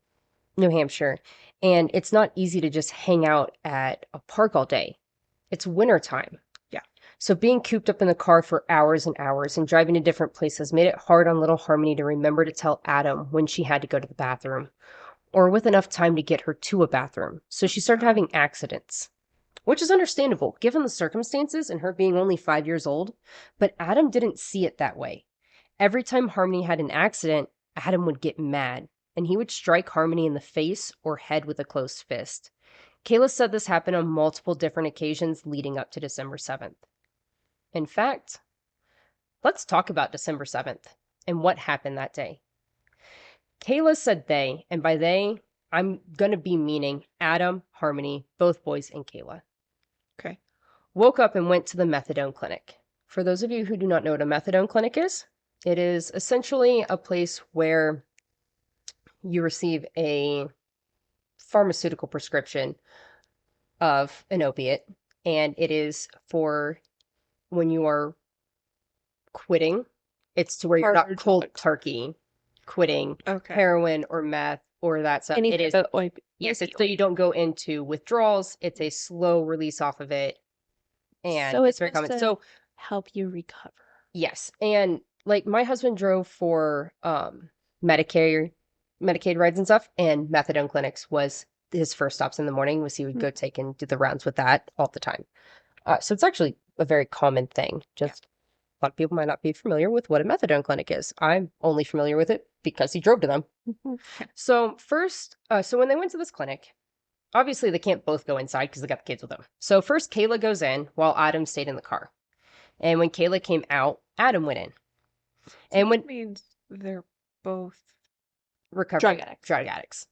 New Hampshire, and it's not easy to just hang out at a park all day. It's wintertime. Yeah. So being cooped up in the car for hours and hours and driving to different places made it hard on little Harmony to remember to tell Adam when she had to go to the bathroom, or with enough time to get her to a bathroom. So she started having accidents, which is understandable given the circumstances and her being only 5 years old, but Adam didn't see it that way. Every time Harmony had an accident, Adam would get mad, and he would strike Harmony in the face or head with a closed fist. Kayla said this happened on multiple different occasions leading up to December 7th. In fact, let's talk about December 7th and what happened that day. Kayla said they, and by they, I'm going to be meaning Adam, Harmony, both boys, and Kayla. Okay. Woke up and went to the methadone clinic. For those of you who do not know what a methadone clinic is, it is essentially a place where you receive a pharmaceutical prescription of an opiate, and it is for when you are quitting. It's to where you're not Harder cold drugs. turkey quitting Okay. heroin or meth or that stuff. Any It is, type of yes, it's opioid. so you don't go into withdrawals. It's a slow release off of it, and So it's it's very common. supposed So to help you recover. yes, and like my husband drove for Medicaid rides and stuff, and methadone clinics was his first stops in the morning. Was he would go take and do the rounds with that all the time. So it's actually a very common thing. Just a lot of people might not be familiar with what a methadone clinic is. I'm only familiar with it because he drove to them. So first, so when they went to this clinic, obviously they can't both go inside because they got the kids with them. So first Kayla goes in while Adam stayed in the car. And when Kayla came out, Adam went in. And when That means they're both recovering Drug addicts. drug addicts.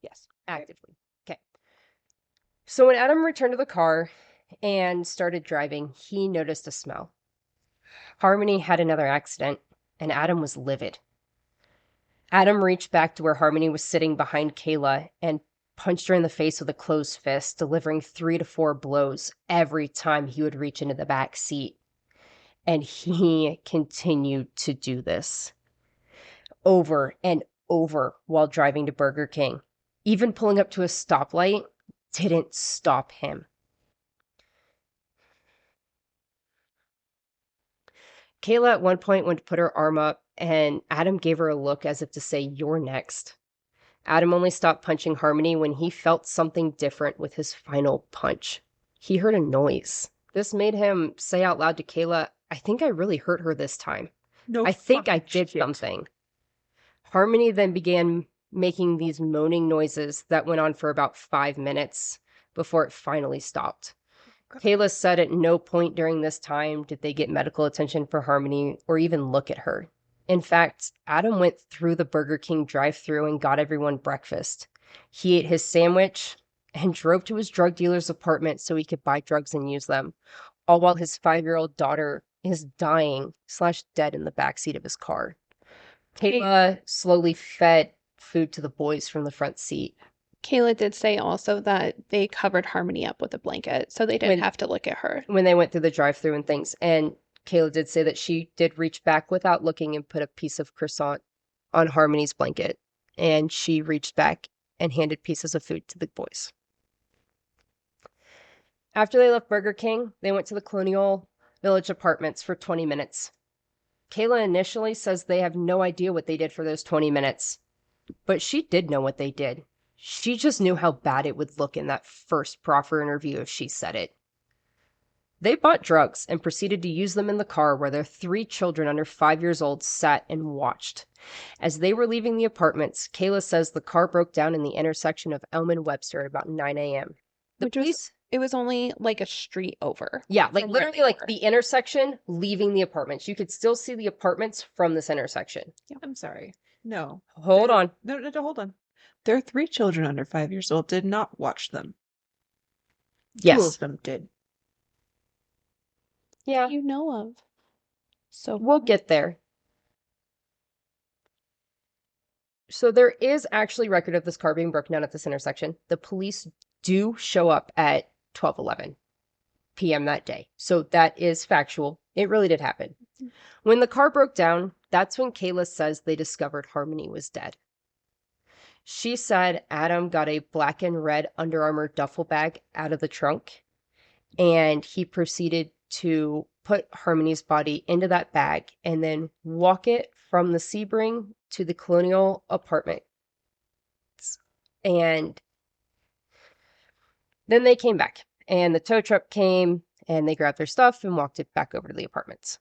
Yes, Okay. actively. Okay. So when Adam returned to the car and started driving, he noticed a smell. Harmony had another accident, and Adam was livid. Adam reached back to where Harmony was sitting behind Kayla and punched her in the face with a closed fist, delivering 3 to 4 blows every time he would reach into the back seat. And he continued to do this over and over while driving to Burger King. Even pulling up to a stoplight didn't stop him. Kayla at one point went to put her arm up, and Adam gave her a look as if to say, "You're next." Adam only stopped punching Harmony when he felt something different with his final punch. He heard a noise. This made him say out loud to Kayla, "I think I really hurt her this time. no. I think I fucking did shit. something." Harmony then began making these moaning noises that went on for about 5 minutes before it finally stopped. God. Kayla said at no point during this time did they get medical attention for Harmony or even look at her. In fact, Adam went through the Burger King drive-thru and got everyone breakfast. He ate his sandwich and drove to his drug dealer's apartment so he could buy drugs and use them, all while his 5-year-old daughter is dying/dead in the backseat of his car. Kayla slowly fed food to the boys from the front seat. Kayla did say also that they covered Harmony up with a blanket, so they didn't When- have to look at her. When they went through the drive-thru and things, and Kayla did say that she did reach back without looking and put a piece of croissant on Harmony's blanket, and she reached back and handed pieces of food to the boys. After they left Burger King, they went to the Colonial Village apartments for 20 minutes. Kayla initially says they have no idea what they did for those 20 minutes, but she did know what they did. She just knew how bad it would look in that first proffer interview if she said it. They bought drugs and proceeded to use them in the car where their 3 children under 5 years old sat and watched. As they were leaving the apartments, Kayla says the car broke down in the intersection of Elm and Webster at about 9 a.m. It was only like a street over. Yeah, like from where literally they like were. the intersection leaving the apartments. You could still see the apartments from this intersection. I'm sorry. No. Hold on. No, hold on. Their 3 children under 5 years old did not watch them. 2 Yes. of them did. Yeah. You know of. So We'll get there. So there is actually record of this car being broken down at this intersection. The police do show up at 12:11 p.m. that day. So that is factual. It really did happen. When the car broke down, that's when Kayla says they discovered Harmony was dead. She said Adam got a black and red Under Armour duffel bag out of the trunk, and he proceeded to put Harmony's body into that bag and then walk it from the Sebring to the Colonial apartment. And then they came back, and the tow truck came, and they grabbed their stuff and walked it back over to the apartments.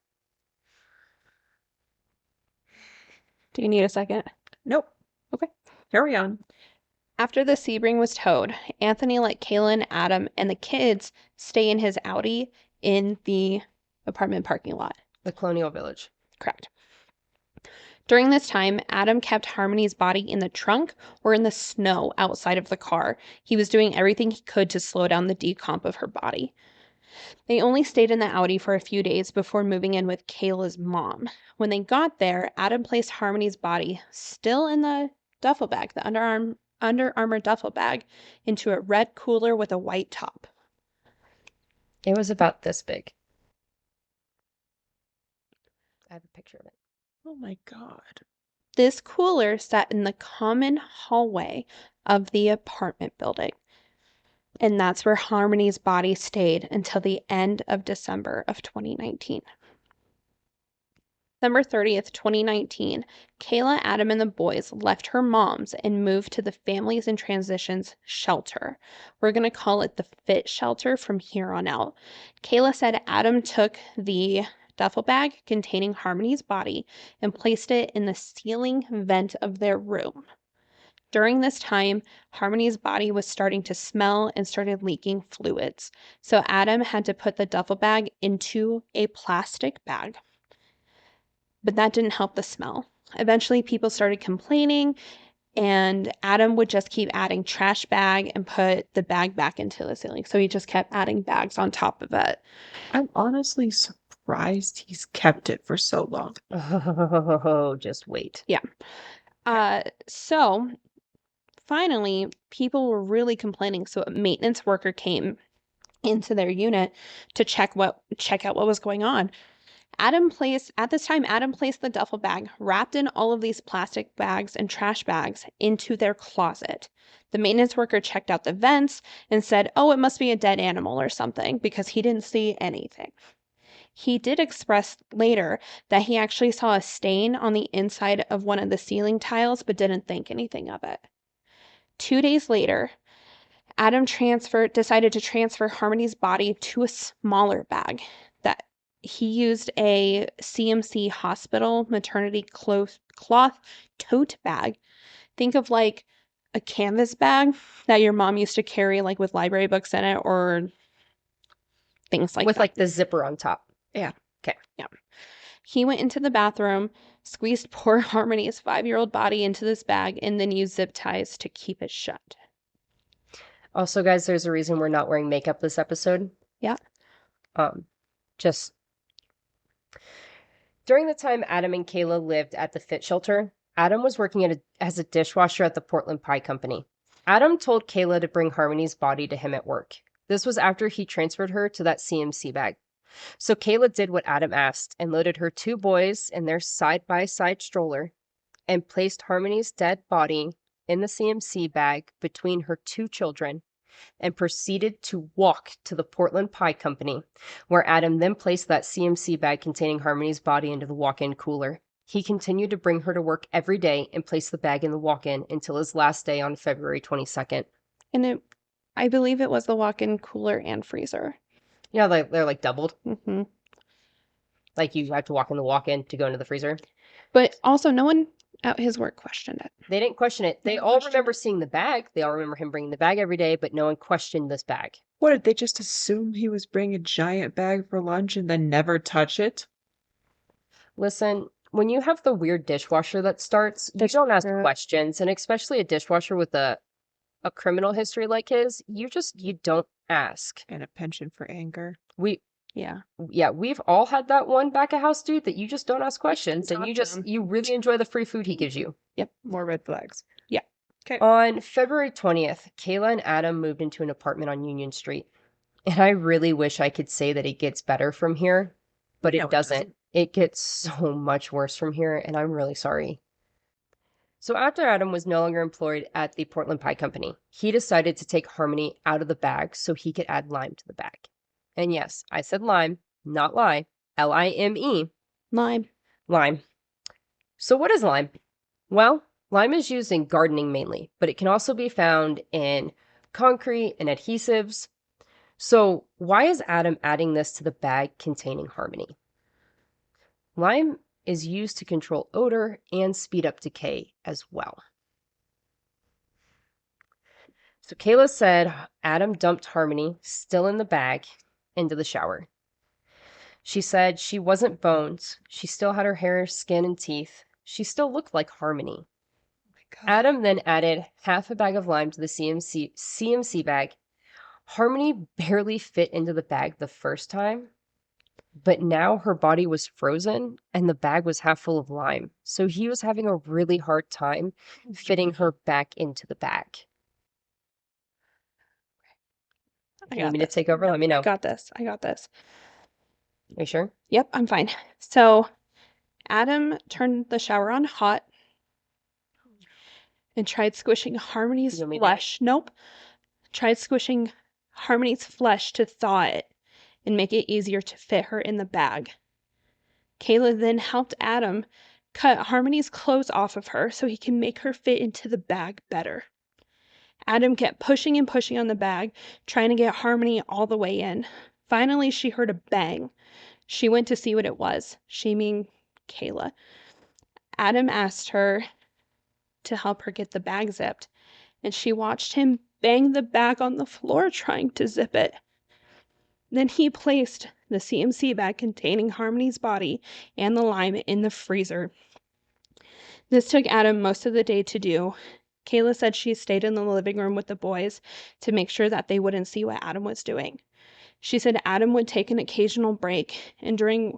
do you need a second? Nope. Okay. Carry on. After the Sebring was towed, Anthony let Kayla and Adam and the kids stay in his Audi in the apartment parking lot. The Colonial Village. Correct. During this time, Adam kept Harmony's body in the trunk or in the snow outside of the car. He was doing everything he could to slow down the decomp of her body. They only stayed in the Audi for a few days before moving in with Kayla's mom. When they got there, Adam placed Harmony's body, still in the duffel bag, the Under Armour duffel bag, into a red cooler with a white top. It was about this big. I have a picture of it. Oh my God. This cooler sat in the common hallway of the apartment building. And that's where Harmony's body stayed until the end of December of 2019. December 30th, 2019, Kayla, Adam, and the boys left her mom's and moved to the Families in Transitions shelter. We're going to call it the Fit Shelter from here on out. Kayla said Adam took the duffel bag containing Harmony's body and placed it in the ceiling vent of their room. During this time, Harmony's body was starting to smell and started leaking fluids. So Adam had to put the duffel bag into a plastic bag. But that didn't help the smell. Eventually, people started complaining, and Adam would just keep adding trash bag and put the bag back into the ceiling. So he just kept adding bags on top of it. I'm honestly surprised he's kept it for so long. Oh, just wait. So finally, people were really complaining. So a maintenance worker came into their unit to check out what was going on. Adam placed the duffel bag wrapped in all of these plastic bags and trash bags into their closet. The maintenance worker checked out the vents and said, "Oh, it must be a dead animal or something," because he didn't see anything. He did express later that he actually saw a stain on the inside of one of the ceiling tiles, but didn't think anything of it. 2 days later, Adam decided to transfer Harmony's body to a smaller bag that he used a CMC hospital maternity cloth tote bag. Think of like a canvas bag that your mom used to carry like with library books in it or things like With that. like the zipper on top. Yeah. Okay. Yeah. He went into the bathroom, squeezed poor Harmony's 5-year-old body into this bag, and then used zip ties to keep it shut. Also, guys, there's a reason we're not wearing makeup this episode. Yeah. Just during the time Adam and Kayla lived at the Fit Shelter, Adam was working as a dishwasher at the Portland Pie Company. Adam told Kayla to bring Harmony's body to him at work. This was after he transferred her to that CMC bag. So Kayla did what Adam asked and loaded her 2 boys in their side-by-side stroller and placed Harmony's dead body in the CMC bag between her 2 children and proceeded to walk to the Portland Pie Company, where Adam then placed that CMC bag containing Harmony's body into the walk-in cooler. He continued to bring her to work every day and place the bag in the walk-in until his last day on February 22nd. And I believe it was the walk-in cooler and freezer. Yeah, they're like doubled. Mm-hmm. Like you have to walk in the walk-in to go into the freezer. But also, no one at his work questioned it. They didn't question it. They all remember seeing the bag. They all remember him bringing the bag every day, but no one questioned this bag. What, did they just assume he was bringing a giant bag for lunch and then never touch it? Listen, when you have the weird dishwasher that starts, you That's don't ask true. questions, and especially a dishwasher with a criminal history like his, you don't ask. And a penchant for anger. We Yeah. Yeah, we've all had that one back of house dude that you just don't ask questions and talk to him. you really enjoy the free food he gives you. More red flags. Yeah. Okay. On February 20th, Kayla and Adam moved into an apartment on Union Street. And I really wish I could say that it gets better from here, but No, it it doesn't. doesn't. It gets so much worse from here, and I'm really sorry. So after Adam was no longer employed at the Portland Pie Company, he decided to take Harmony out of the bag so he could add lime to the bag. And yes, I said lime, not lie. Lime. Lime. Lime. So what is lime? Well, lime is used in gardening mainly, but it can also be found in concrete and adhesives. So why is Adam adding this to the bag containing Harmony? Lime is used to control odor and speed up decay as well. So Kayla said Adam dumped Harmony, still in the bag, into the shower. She said she wasn't bones. She still had her hair, skin, and teeth. She still looked like Harmony. Oh my God. Adam then added half a bag of lime to the CMC bag. Harmony barely fit into the bag the first time, but now her body was frozen and the bag was half full of lime. So he was having a really hard time fitting her back into the bag. I You got want me to this. take over? Let me know. I got this. Are you sure? Yep, I'm fine. So Adam turned the shower on hot and tried squishing Harmony's You want me to- flesh. Nope. Tried squishing Harmony's flesh to thaw it and make it easier to fit her in the bag. Kayla then helped Adam cut Harmony's clothes off of her so he can make her fit into the bag better. Adam kept pushing and pushing on the bag, trying to get Harmony all the way in. Finally, she heard a bang. She went to see what it was, she mean Kayla. Adam asked her to help her get the bag zipped, and she watched him bang the bag on the floor trying to zip it. Then he placed the CMC bag containing Harmony's body and the lime in the freezer. This took Adam most of the day to do. Kayla said she stayed in the living room with the boys to make sure that they wouldn't see what Adam was doing. She said Adam would take an occasional break, and during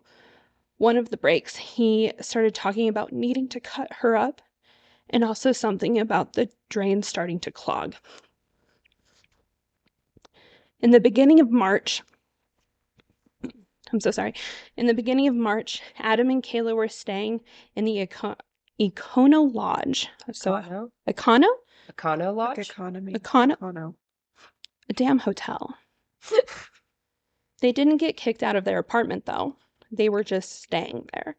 one of the breaks, he started talking about needing to cut her up and also something about the drain starting to clog. In the beginning of March, Adam and Kayla were staying in the Econo Lodge. Econo? Econo? Econo Like Lodge? economy. Econo? Econo. A damn hotel. They didn't get kicked out of their apartment, though. They were just staying there.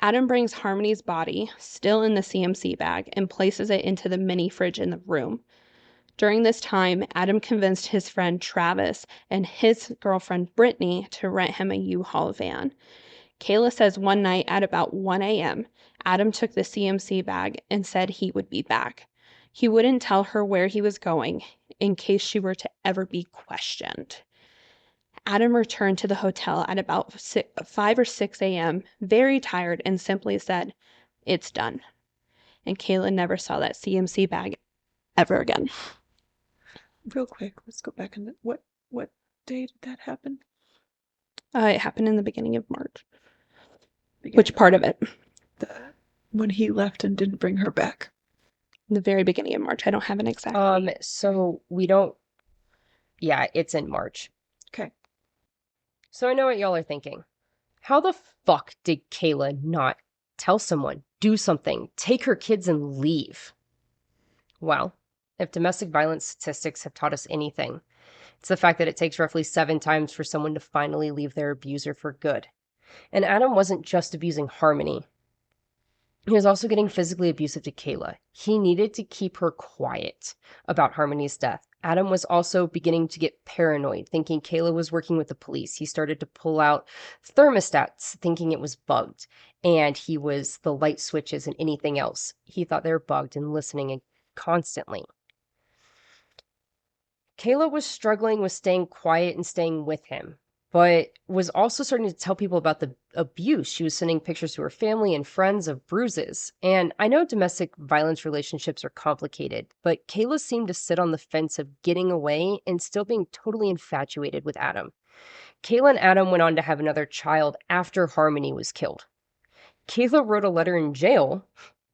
Adam brings Harmony's body, still in the CMC bag, and places it into the mini fridge in the room. During this time, Adam convinced his friend Travis and his girlfriend Brittany to rent him a U-Haul van. Kayla says one night at about 1 a.m., Adam took the CMC bag and said he would be back. He wouldn't tell her where he was going in case she were to ever be questioned. Adam returned to the hotel at about 5 or 6 a.m., very tired, and simply said, "It's done." And Kayla never saw that CMC bag ever again. Real quick, let's go back and what day did that happen? It happened in the beginning of March. Beginning Which part of it? When he left and didn't bring her back. The very beginning of March. I don't have an exact date. So we don't. Yeah, it's in March. Okay. So I know what y'all are thinking. How the fuck did Kayla not tell someone, do something, take her kids and leave? Well, if domestic violence statistics have taught us anything, it's the fact that it takes roughly 7 times for someone to finally leave their abuser for good. And Adam wasn't just abusing Harmony. He was also getting physically abusive to Kayla. He needed to keep her quiet about Harmony's death. Adam was also beginning to get paranoid, thinking Kayla was working with the police. He started to pull out thermostats, thinking it was bugged. And he was the light switches and anything else. He thought they were bugged and listening constantly. Kayla was struggling with staying quiet and staying with him. but was also starting to tell people about the abuse. She was sending pictures to her family and friends of bruises. And I know domestic violence relationships are complicated, but Kayla seemed to sit on the fence of getting away and still being totally infatuated with Adam. Kayla and Adam went on to have another child after Harmony was killed. Kayla wrote a letter in jail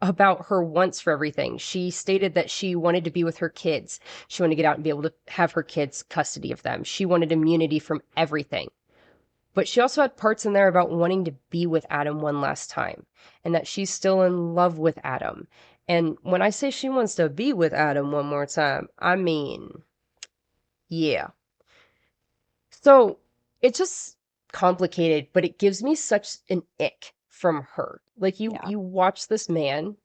about her wants for everything. She stated that she wanted to be with her kids. She wanted to get out and be able to have her kids' custody of them. She wanted immunity from everything. But she also had parts in there about wanting to be with Adam one last time and that she's still in love with Adam. And when I say she wants to be with Adam one more time, I mean, yeah. So it's just complicated, but it gives me such an ick from her. Like Yeah. you watch this man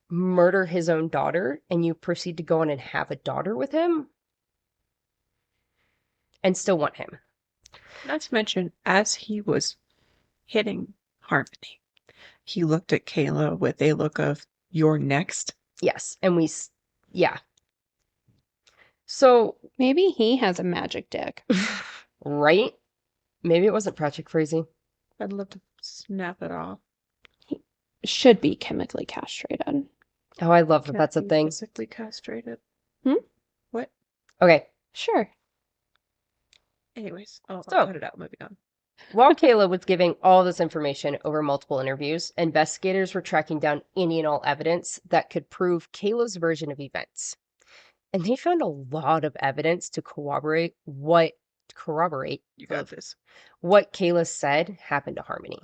murder his own daughter and you proceed to go on and have a daughter with him and still want him. Not to mention, as he was hitting Harmony, he looked at Kayla with a look of, "You're next." Yes. And yeah. So, Maybe he has a magic dick. right? Maybe it wasn't Project Crazy. I'd love to snap it off. He should be chemically castrated. Oh, I love that Can't that's a be thing. physically castrated. Hmm? What? Okay. Sure. Anyways, I'll So- cut it out. Moving on. While Kayla was giving all this information over multiple interviews, investigators were tracking down any and all evidence that could prove Kayla's version of events. And they found a lot of evidence to corroborate You got this. what Kayla said happened to Harmony.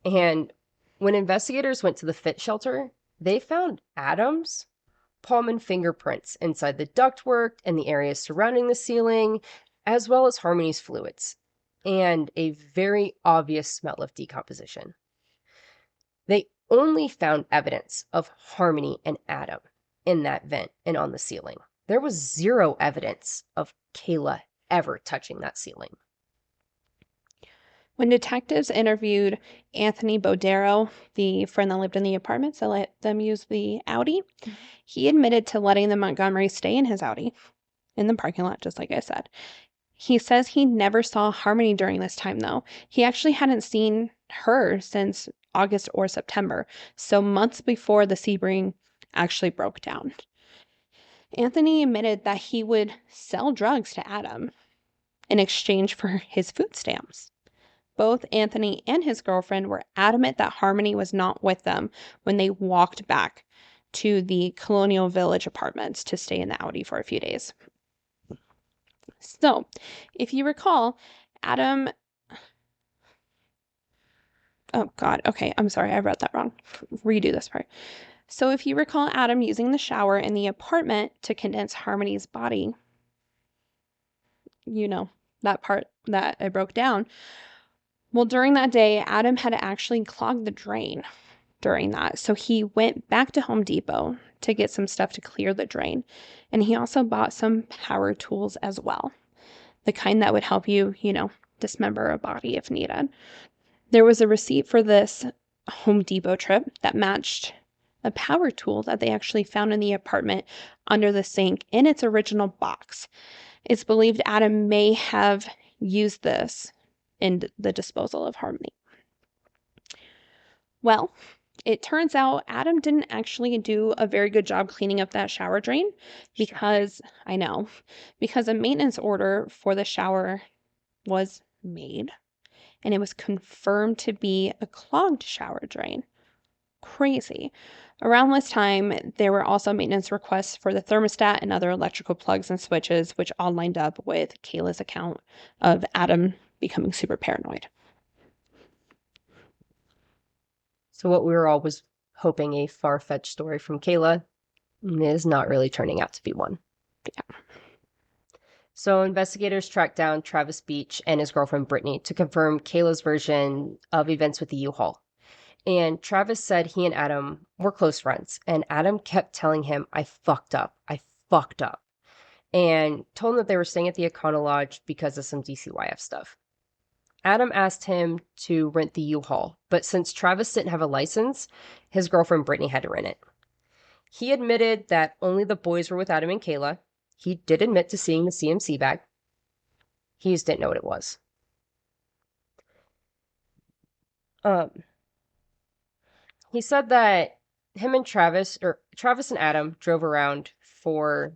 And when investigators went to the fit shelter, they found Adam's palm and fingerprints inside the ductwork and the areas surrounding the ceiling, as well as Harmony's fluids, and a very obvious smell of decomposition. They only found evidence of Harmony and Adam in that vent and on the ceiling. There was zero evidence of Kayla ever touching that ceiling. When detectives interviewed Anthony Bodero, the friend that lived in the apartments that let them use the Audi, he admitted to letting the Montgomery stay in his Audi in the parking lot, just like I said. He says he never saw Harmony during this time, though. He actually hadn't seen her since August or September, so months before the Sebring actually broke down. Anthony admitted that he would sell drugs to Adam in exchange for his food stamps. Both Anthony and his girlfriend were adamant that Harmony was not with them when they walked back to the Colonial Village apartments to stay in the Audi for a few days. So, if you recall, Adam... Oh, God. Okay, I'm sorry. I wrote that wrong. Redo this part. So, if you recall Adam using the shower in the apartment to condense Harmony's body, you know, that part that I broke down. Well, during that day, Adam had actually clogged the drain during that. So he went back to Home Depot to get some stuff to clear the drain. And he also bought some power tools as well, the kind that would help you, dismember a body if needed. There was a receipt for this Home Depot trip that matched a power tool that they actually found in the apartment under the sink in its original box. It's believed Adam may have used this in the disposal of Harmony. Well, it turns out Adam didn't actually do a very good job cleaning up that shower drain because a maintenance order for the shower was made and it was confirmed to be a clogged shower drain. Crazy. Around this time, there were also maintenance requests for the thermostat and other electrical plugs and switches, which all lined up with Kayla's account of Adam becoming super paranoid. So what we were always hoping a far-fetched story from Kayla is not really turning out to be one. Yeah. So investigators tracked down Travis Beach and his girlfriend Brittany to confirm Kayla's version of events with the U-Haul. And Travis said he and Adam were close friends, and Adam kept telling him, I fucked up, and told him that they were staying at the Econo Lodge because of some DCYF stuff. Adam asked him to rent the U-Haul, but since Travis didn't have a license, his girlfriend Brittany had to rent it. He admitted that only the boys were with Adam and Kayla. He did admit to seeing the CMC bag. He just didn't know what it was. He said that him and Travis and Adam drove around for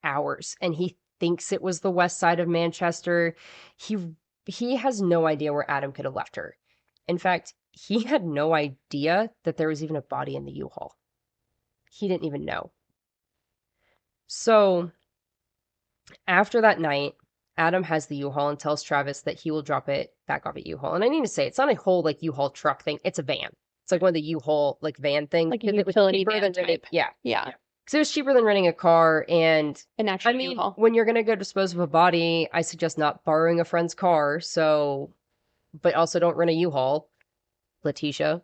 hours, and he thinks it was the west side of Manchester. He has no idea where Adam could have left her. In fact, he had no idea that there was even a body in the U-Haul. He didn't even know. So after that night, Adam has the U-Haul and tells Travis that he will drop it back off at U-Haul. And I need to say, it's not a whole like U-Haul truck thing. It's a van. It's like one of the U-Haul like van things. Like a 'cause it was utility cheaper van than renting- type. Yeah. Yeah. Because it was cheaper than renting a car. And An I actual mean, U-Haul. when you're going to go dispose of a body, I suggest not borrowing a friend's car. So, but also don't rent a U-Haul, Letitia.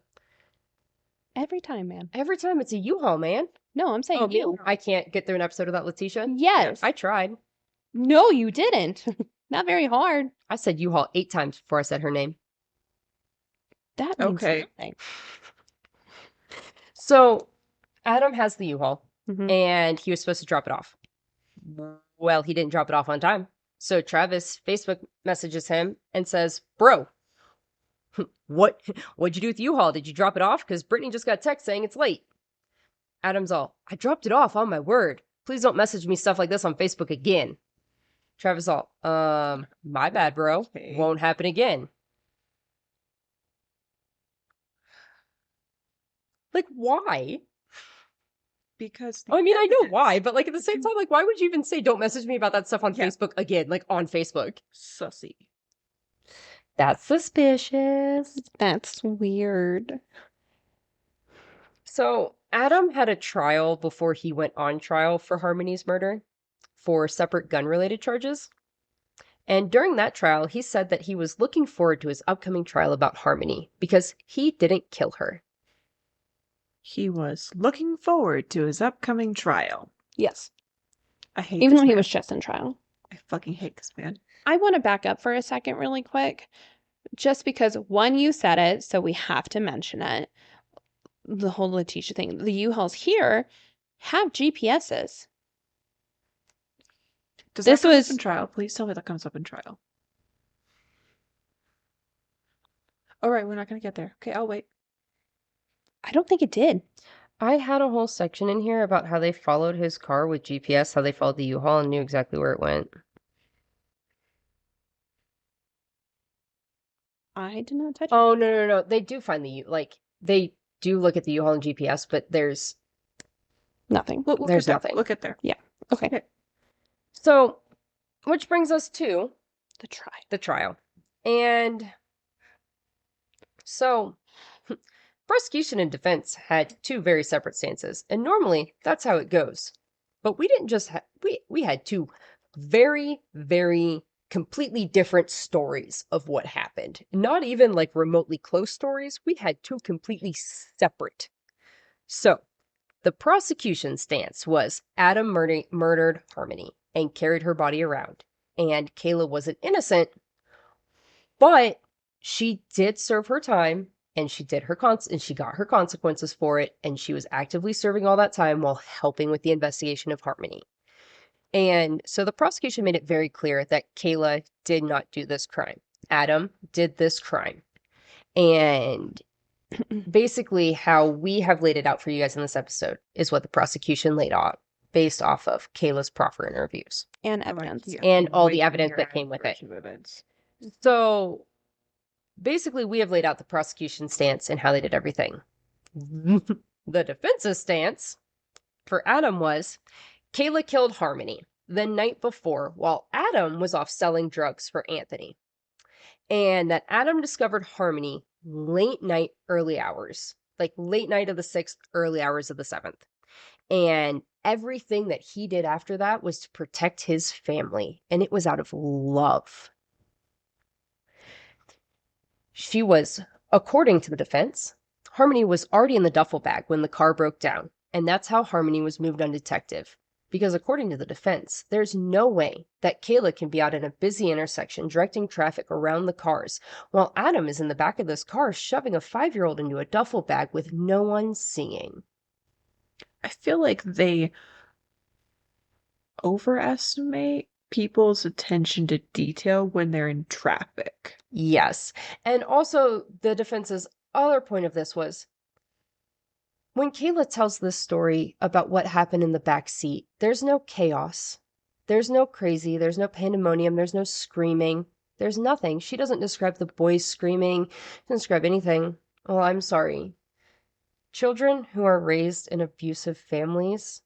Every time, man. Every time it's a U-Haul, man. No, I'm saying Oh, me? you. I can't get through an episode without Letitia? Yes. I tried. No, you didn't. Not very hard. I said U-Haul 8 times before I said her name. That means Okay. nothing. So Adam has the U-Haul, Mhm. and he was supposed to drop it off. Well, he didn't drop it off on time. So Travis Facebook messages him and says, "Bro, what'd you do with the U-Haul? Did you drop it off? Because Brittany just got a text saying it's late." Adam's all, "I dropped it off on my word. Please don't message me stuff like this on Facebook again." Travis all, my bad, bro. Okay. Won't happen again." Like, why? Because I mean, I know evidence. why, but like at the same time, like, why would you even say don't message me about that stuff on Yeah. Facebook again? Like on Facebook. Sussy. That's suspicious. That's weird. So Adam had a trial before he went on trial for Harmony's murder for separate gun-related charges. And during that trial, he said that he was looking forward to his upcoming trial about Harmony because he didn't kill her. He was looking forward to his upcoming trial. Yes. I hate Even this though he man. was just in trial. I fucking hate this man. I want to back up for a second really quick. Just because, one, you said it, so we have to mention it. The whole Letitia thing. The U-Hauls here have GPSs. Does This that come was- up in trial? Please tell me that comes up in trial. All right, we're not going to get there. Okay, I'll wait. I don't think it did. I had a whole section in here about how they followed his car with GPS, how they followed the U-Haul and knew exactly where it went. I did not touch it. Oh, no. They do find they do look at the U-Haul and GPS, but there's Nothing. We'll There's get there. nothing. We'll get there. Okay. Okay. So, which brings us to The try. the trial. And so, prosecution and defense had 2 very separate stances, and normally that's how it goes. But we didn't just we had 2 very, very completely different stories of what happened. Not even like remotely close stories. We had 2 completely separate. So, the prosecution stance was Adam murdered Harmony and carried her body around. And Kayla wasn't innocent, but she did serve her time and she did her and she got her consequences for it, and she was actively serving all that time while helping with the investigation of Harmony. And so the prosecution made it very clear that Kayla did not do this crime. Adam did this crime. And basically how we have laid it out for you guys in this episode is what the prosecution laid out based off of Kayla's proffer interviews. And I like- evidence. yeah, And all the way evidence more that came with it. version of events. So basically we have laid out the prosecution stance and how they did everything. The defense's stance for Adam was Kayla killed Harmony the night before while Adam was off selling drugs for Anthony. And that Adam discovered Harmony late night, early hours, like late night of the 6th, early hours of the 7th. And everything that he did after that was to protect his family, and it was out of love. She was, according to the defense, Harmony was already in the duffel bag when the car broke down, and that's how Harmony was moved undetected. Because according to the defense, there's no way that Kayla can be out in a busy intersection directing traffic around the cars, while Adam is in the back of this car shoving a 5-year-old into a duffel bag with no one seeing. I feel like they overestimate people's attention to detail when they're in traffic. Yes. And also, the defense's other point of this was when Kayla tells this story about what happened in the back seat, there's no chaos. There's no crazy. There's no pandemonium. There's no screaming. There's nothing. She doesn't describe the boys screaming. She doesn't describe anything. Oh, I'm sorry. Children who are raised in abusive families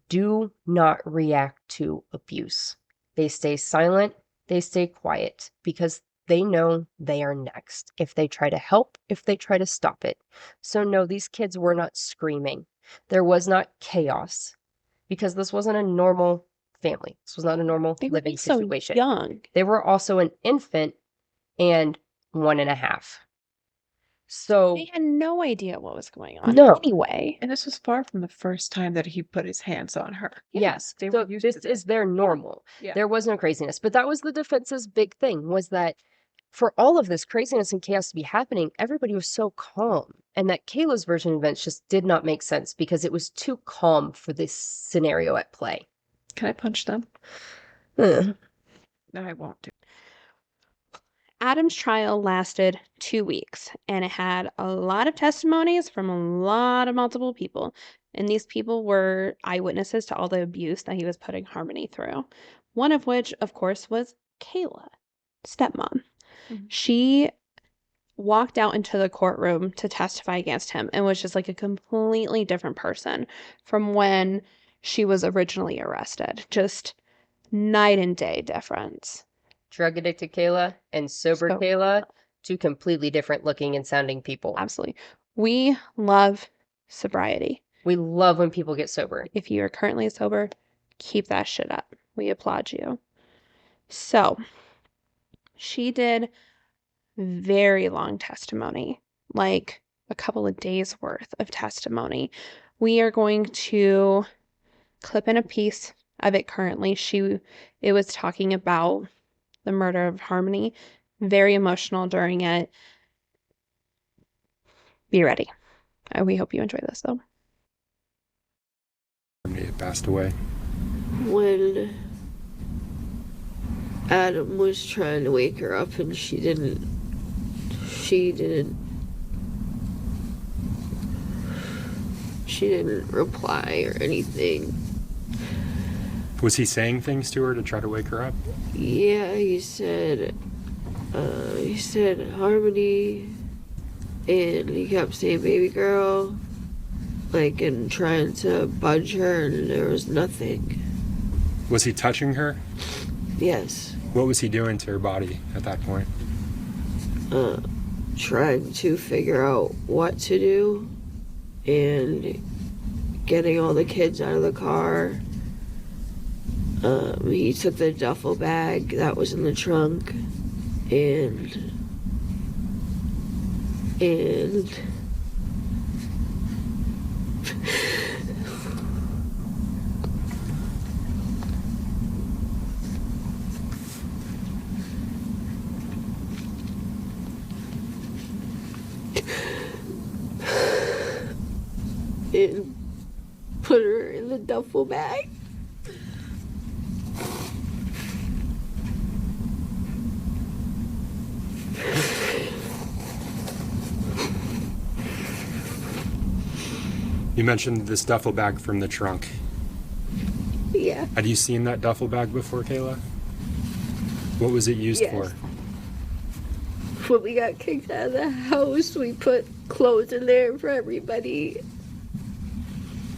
do not react to abuse. They stay silent. They stay quiet because they know they are next. If they try to help, if they try to stop it. So no, these kids were not screaming. There was not chaos because this wasn't a normal family. This was not a normal They were living so situation. young. They were also an infant and 1.5. So They had no idea what was going on no. anyway. And this was far from the first time that he put his hands on her. Yes, they so were used this to this. is their normal. Yeah. There was no craziness, but that was the defense's big thing, was that for all of this craziness and chaos to be happening, everybody was so calm, and that Kayla's version of events just did not make sense because it was too calm for this scenario at play. Can I punch them? Ugh. No, I won't do. Adam's trial lasted 2 weeks, and it had a lot of testimonies from a lot of multiple people. And these people were eyewitnesses to all the abuse that he was putting Harmony through. One of which, of course, was Kayla, stepmom. Mhm. She walked out into the courtroom to testify against him and was just like a completely different person from when she was originally arrested. Just night and day difference. Drug addicted Kayla and sober So- Kayla, two completely different looking and sounding people. Absolutely. We love sobriety. We love when people get sober. If you are currently sober, keep that shit up. We applaud you. So, she did very long testimony, like a couple of days worth of testimony. We are going to clip in a piece of it currently. It was talking about the murder of Harmony. Very emotional during it. Be ready. We hope you enjoy this, though. Harmony had passed away. When Adam was trying to wake her up and she didn't reply or anything. Was he saying things to her to try to wake her up? Yeah, he said Harmony, and he kept saying baby girl, like, and trying to budge her, and there was nothing. Was he touching her? Yes. What was he doing to her body at that point? Trying to figure out what to do and getting all the kids out of the car. He took the duffel bag that was in the trunk and and put her in the duffel bag. You mentioned this duffel bag from the trunk. Yeah. Had you seen that duffel bag before, Kayla? What was it used Yes. for? When we got kicked out of the house, we put clothes in there for everybody.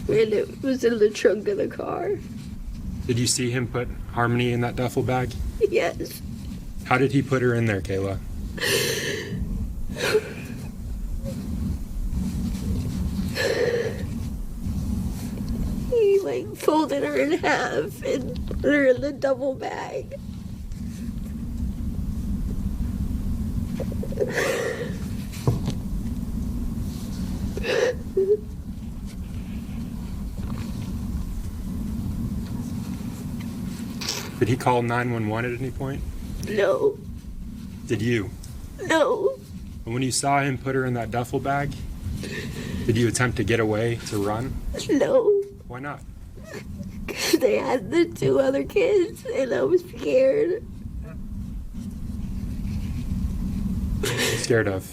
And it was in the trunk of the car. Did you see him put Harmony in that duffel bag? Yes. How did he put her in there, Kayla? He like folded her in half and put her in the double bag. Did he call 911 at any point? No. Did you? No. And when you saw him put her in that duffel bag, did you attempt to get away, to run? No. Why not? they had the 2 other kids, and I was scared. Scared of?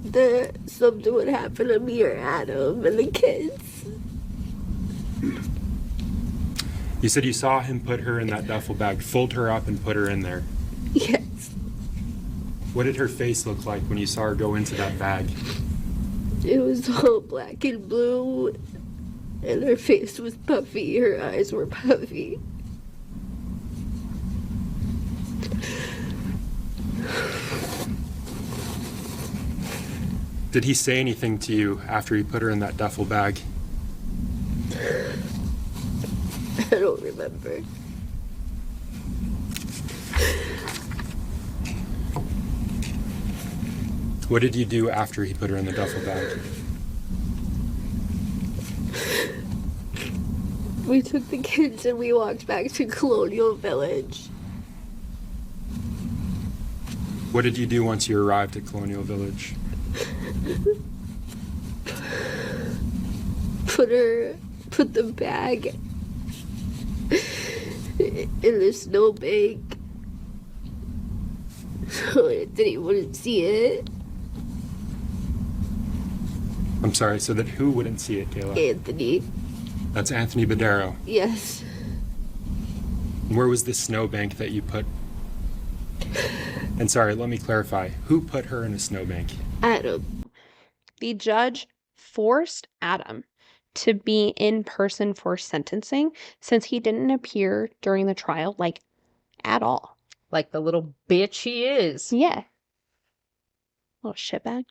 That something would happen to me or Adam and the kids. You said you saw him put her in that duffel bag, fold her up and put her in there. Yes. What did her face look like when you saw her go into that bag? It was all black and blue, and her face was puffy. Her eyes were puffy. Did he say anything to you after he put her in that duffel bag? I don't remember. What did you do after he put her in the duffel bag? We took the kids and we walked back to Colonial Village. What did you do once you arrived at Colonial Village? Put the bag in the snowbank so Anthony wouldn't see it. I'm sorry, so that who wouldn't see it, Kayla? Anthony. That's Anthony Badero. Yes. Where was the snowbank that you put? And sorry, let me clarify. Who put her in a snowbank? Adam. The judge forced Adam to be in person for sentencing since he didn't appear during the trial, like, at all. Like the little bitch he is. Yeah. Little shitbag.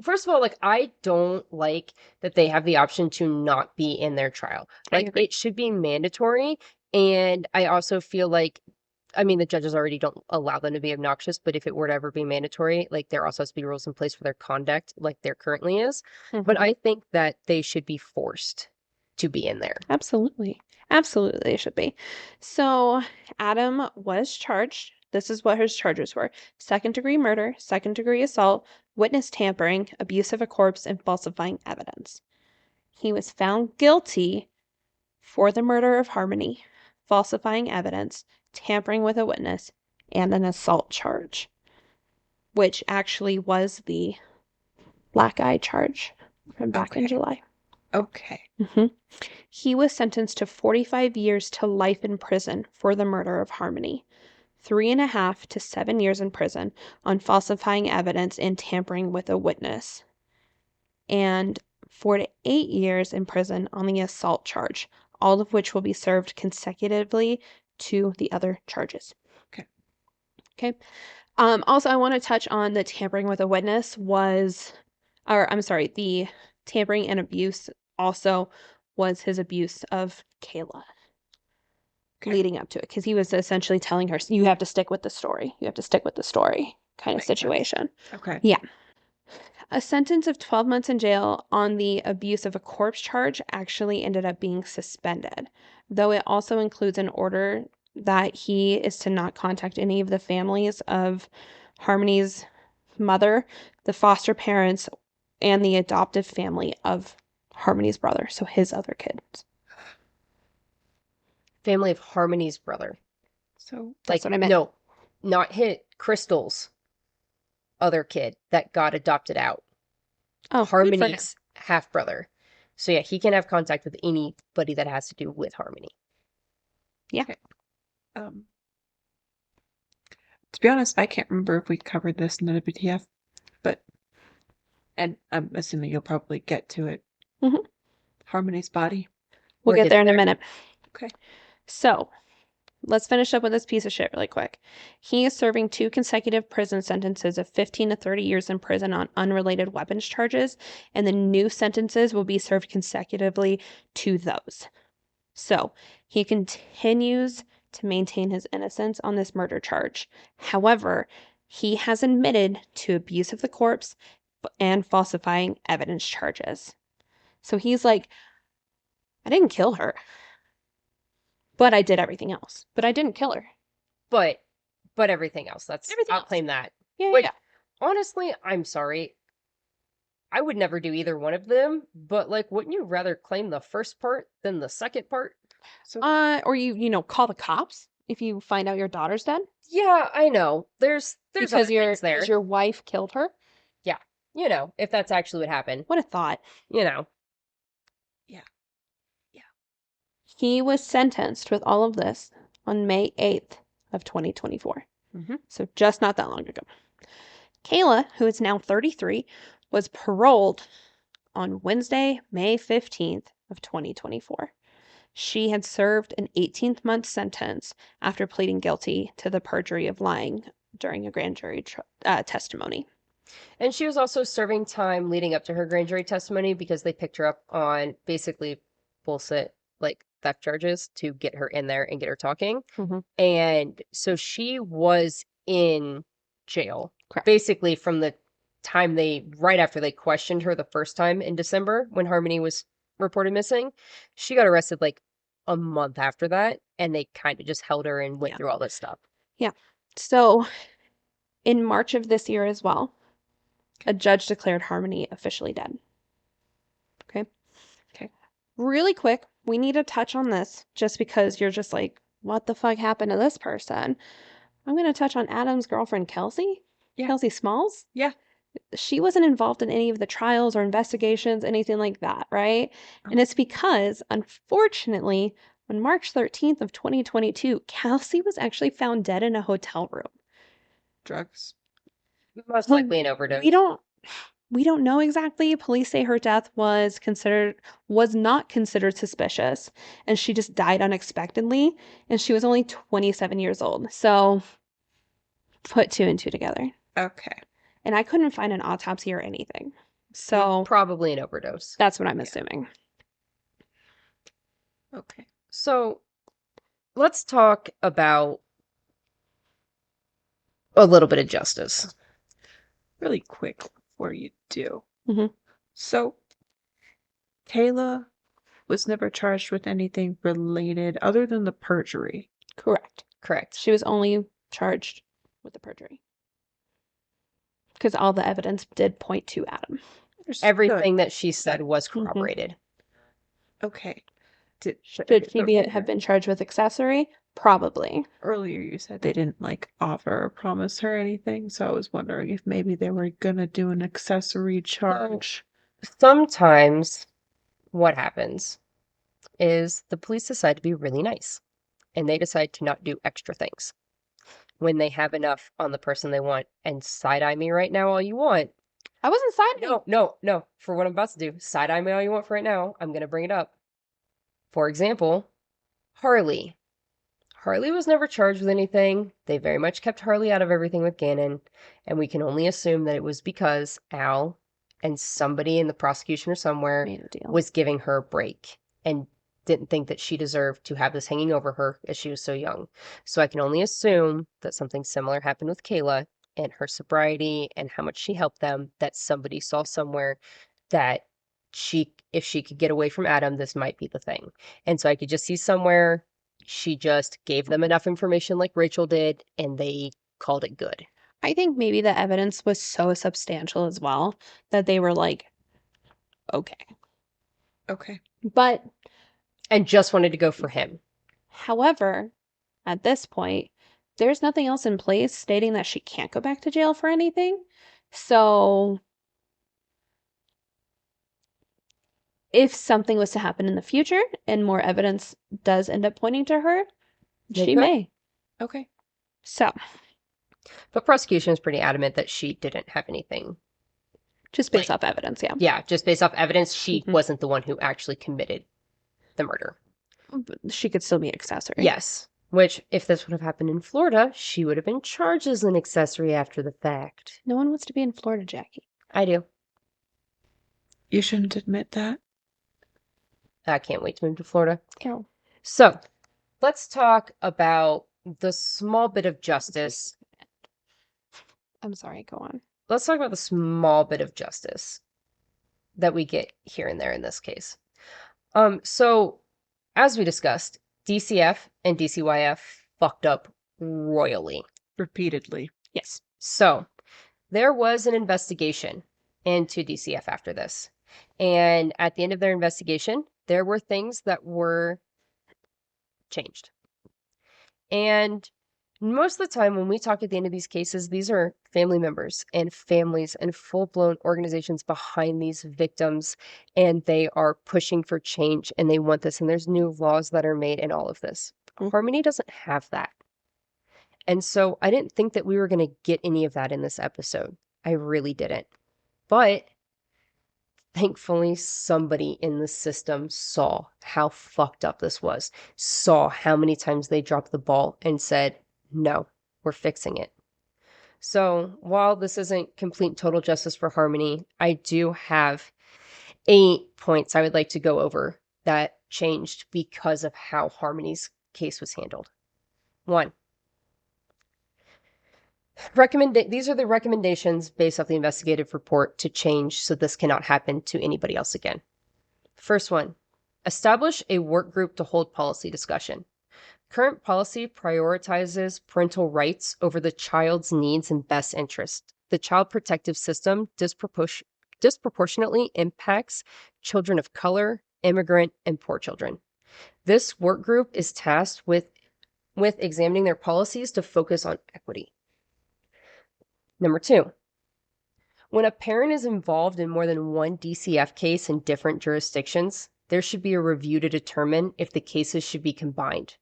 First of all, like, I don't like that they have the option to not be in their trial. I Like, agree. it should be mandatory. And I also feel like, I mean, the judges already don't allow them to be obnoxious, but if it were to ever be mandatory, like, there also has to be rules in place for their conduct, like there currently is. But I think that they should be forced to be in there. Absolutely. Absolutely, they should be. So Adam was charged. This is what his charges were: 2nd-degree murder, 2nd-degree assault, witness tampering, abuse of a corpse, and falsifying evidence. He was found guilty for the murder of Harmony, falsifying evidence, tampering with a witness, and an assault charge, which actually was the black eye charge from back in Okay. July. Okay. He was sentenced to 45 years to life in prison for the murder of Harmony, 3.5 to 7 years in prison on falsifying evidence and tampering with a witness, and 4 to 8 years in prison on the assault charge, all of which will be served consecutively to the other charges. Okay. Okay. Also, I want to touch on the tampering with a witness the tampering and abuse also was his abuse of Kayla. Okay. Leading up to it, because he was essentially telling her, you have to stick with the story. You have to stick with the story kind of Makes sense. situation. Okay. Yeah. A sentence of 12 months in jail on the abuse of a corpse charge actually ended up being suspended, though it also includes an order that he is to not contact any of the families of Harmony's mother, the foster parents, and the adoptive family of Harmony's brother, so his other kids. Family of Harmony's brother. So That's what I meant. No, not Crystal's other kid that got adopted out. Oh, good for him. Harmony's half brother. So yeah, he can have contact with anybody that has to do with Harmony. to be honest, I can't remember if we covered this in the WTF, and I'm assuming you'll probably get to it. Mhm. Harmony's body. We'll get there in a minute. Okay. So, let's finish up with this piece of shit really quick. He is serving 2 consecutive prison sentences of 15 to 30 years in prison on unrelated weapons charges, and the new sentences will be served consecutively to those. So, he continues to maintain his innocence on this murder charge. However, he has admitted to abuse of the corpse and falsifying evidence charges. So he's like, I didn't kill her, but I did everything else. But I didn't kill her. But everything else, Everything I'll else. claim that. Yeah, Which, yeah. honestly, I'm sorry. I would never do either one of them, but like, wouldn't you rather claim the first part than the second part? So Or you call the cops if you find out your daughter's dead Yeah, I know. There's because other things there. your wife killed her. Yeah, if that's actually what happened, What a thought. you know. He was sentenced with all of this on May 8th of 2024. Mhm. So just not that long ago. Kayla, who is now 33, was paroled on Wednesday, May 15th of 2024. She had served an 18-month sentence after pleading guilty to the perjury of lying during a grand jury testimony. And she was also serving time leading up to her grand jury testimony because they picked her up on basically bullshit, like theft charges to get her in there and get her talking. Mhm. And so she was in jail. Correct. Basically from the time right after they questioned her the first time in December when Harmony was reported missing. She got arrested like a month after that, and they kind of just held her and went Yeah. through all this stuff. So, in March of this year as well, a judge declared Harmony officially dead. Okay? Okay. Really quick, we need to touch on this just because you're just like, what the fuck happened to this person? I'm going to touch on Adam's girlfriend, Kelsey. Yeah. Kelsey Smalls. Yeah. She wasn't involved in any of the trials or investigations, anything like that, right? And it's because, unfortunately, on March 13th of 2022, Kelsey was actually found dead in a hotel room. drugs. Most Well, likely an overdose. We don't know exactly. Police say her death was not considered suspicious, and she just died unexpectedly, and she was only 27 years old. So put two and two together. Okay. And I couldn't find an autopsy or anything. So Probably an overdose. that's what I'm assuming. Okay. So let's talk about a little bit of justice. Really quick before you do. Mhm. So, Kayla was never charged with anything related other than the perjury. Correct. Correct. She was only charged with the perjury. Because all the evidence did point to Adam. Everything that she said was Mhm. corroborated. Okay. Should she have been charged with accessory? Probably. Earlier you said they didn't offer or promise her anything, so I was wondering if maybe they were gonna do an accessory charge. Sometimes what happens is the police decide to be really nice and they decide to not do extra things when they have enough on the person they want. And side-eye me right now all you want. I wasn't siding. No. For what I'm about to do, side-eye me all you want for right now. I'm going to bring it up. For example, Harley. Harley was never charged with anything. They very much kept Harley out of everything with Gannon, and we can only assume that it was because Al and somebody in the prosecution or somewhere Made a deal. was giving her a break and didn't think that she deserved to have this hanging over her as she was so young. So I can only assume that something similar happened with Kayla and her sobriety and how much she helped them, that somebody saw somewhere that if she could get away from Adam, this might be the thing. And so I could just see somewhere she just gave them enough information like Rachel did, and they called it good. I think maybe the evidence was so substantial as well that they were like, okay. Okay. But, And just wanted to go for him. however, at this point, there's nothing else in place stating that she can't go back to jail for anything. So, if something was to happen in the future and more evidence does end up pointing to her, They she could. may. Okay. So, But prosecution is pretty adamant that she didn't have anything. just based off evidence, yeah. Yeah, just based off evidence, she Mhm. wasn't the one who actually committed the murder. But she could still be accessory. Yes. Which, if this would have happened in Florida, she would have been charged as an accessory after the fact. No one wants to be in Florida, Jackie. I do. You shouldn't admit that. I can't wait to move to Florida. Ew. So, let's talk about the small bit of justice. I'm sorry, go on. Let's talk about the small bit of justice that we get here and there in this case. So, as we discussed, DCF and DCYF fucked up royally. Repeatedly. Yes. So, there was an investigation and to DCF after this. And at the end of their investigation, there were things that were changed. And most of the time when we talk at the end of these cases, these are family members and families and full-blown organizations behind these victims, and they are pushing for change and they want this, and there's new laws that are made and all of this. Harmony doesn't have that. And so I didn't think that we were going to get any of that in this episode. I really didn't. But thankfully, somebody in the system saw how fucked up this was, saw how many times they dropped the ball and said, no, we're fixing it. So while this isn't complete total justice for Harmony, I do have 8 points I would like to go over that changed because of how Harmony's case was handled. 1. These are the recommendations based off the investigative report to change so this cannot happen to anybody else again. First one, establish a work group to hold policy discussion. Current policy prioritizes parental rights over the child's needs and best interest. The child protective system disproportionately impacts children of color, immigrant, and poor children. This work group is tasked with examining their policies to focus on equity. Number 2, when a parent is involved in more than one DCF case in different jurisdictions, there should be a review to determine if the cases should be combined.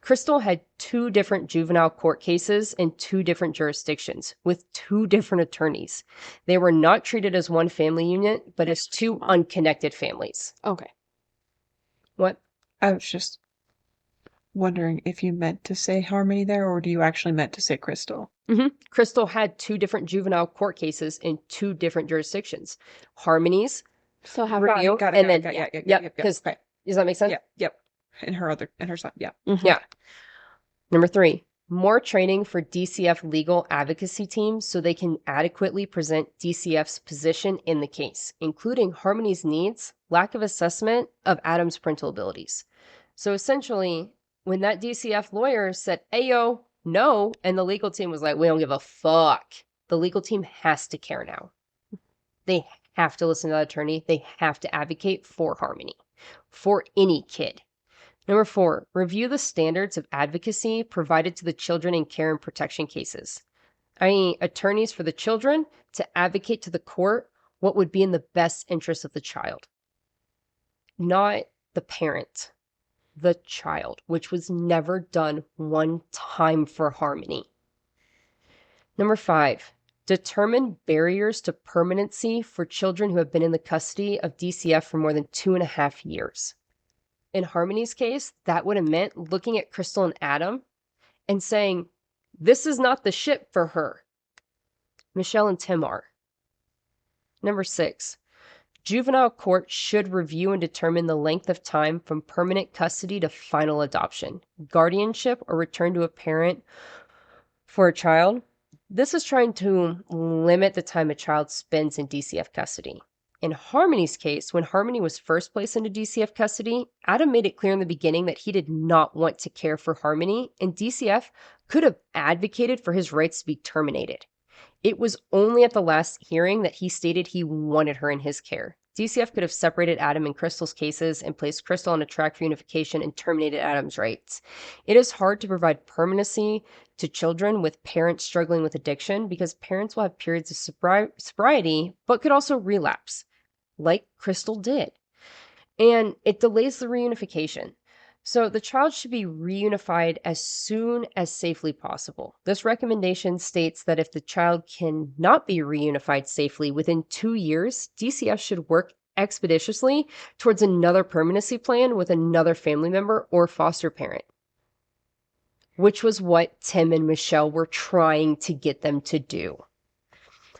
Crystal had 2 different juvenile court cases in 2 different jurisdictions with 2 different attorneys. They were not treated as one family unit, but as 2 unconnected families. Okay. What? I was just wondering if you meant to say Harmony there, or do you actually meant to say Crystal? Crystal had 2 different juvenile court cases in 2 different jurisdictions. Harmony's So have review, Got and it. then Yeah. because Okay. does that make sense? Yep. And her son. Yeah. Yeah. Number 3, more training for DCF legal advocacy teams so they can adequately present DCF's position in the case, including Harmony's needs, lack of assessment of Adam's parental abilities. So essentially, when that DCF lawyer said, "Ayo, no," and the legal team was like, "We don't give a fuck," the legal team has to care now. They have to listen to that attorney. They have to advocate for Harmony, for any kid. Number 4, review the standards of advocacy provided to the children in care and protection cases, i.e. attorneys for the children to advocate to the court what would be in the best interest of the child. Not the parent, the child, which was never done one time for Harmony. Number 5, determine barriers to permanency for children who have been in the custody of DCF for more than 2.5 years. In Harmony's case, that would have meant looking at Crystal and Adam and saying, this is not the ship for her. Michelle and Tim are. Number 6, juvenile court should review and determine the length of time from permanent custody to final adoption, guardianship, or return to a parent for a child. This is trying to limit the time a child spends in DCF custody. In Harmony's case, when Harmony was first placed into DCF custody, Adam made it clear in the beginning that he did not want to care for Harmony, and DCF could have advocated for his rights to be terminated. It was only at the last hearing that he stated he wanted her in his care. DCF could have separated Adam and Crystal's cases and placed Crystal on a track for unification and terminated Adam's rights. It is hard to provide permanency to children with parents struggling with addiction because parents will have periods of sobriety but could also relapse, like Crystal did. And it delays the reunification. So the child should be reunified as soon as safely possible. This recommendation states that if the child cannot be reunified safely within 2 years, DCF should work expeditiously towards another permanency plan with another family member or foster parent, which was what Tim and Michelle were trying to get them to do.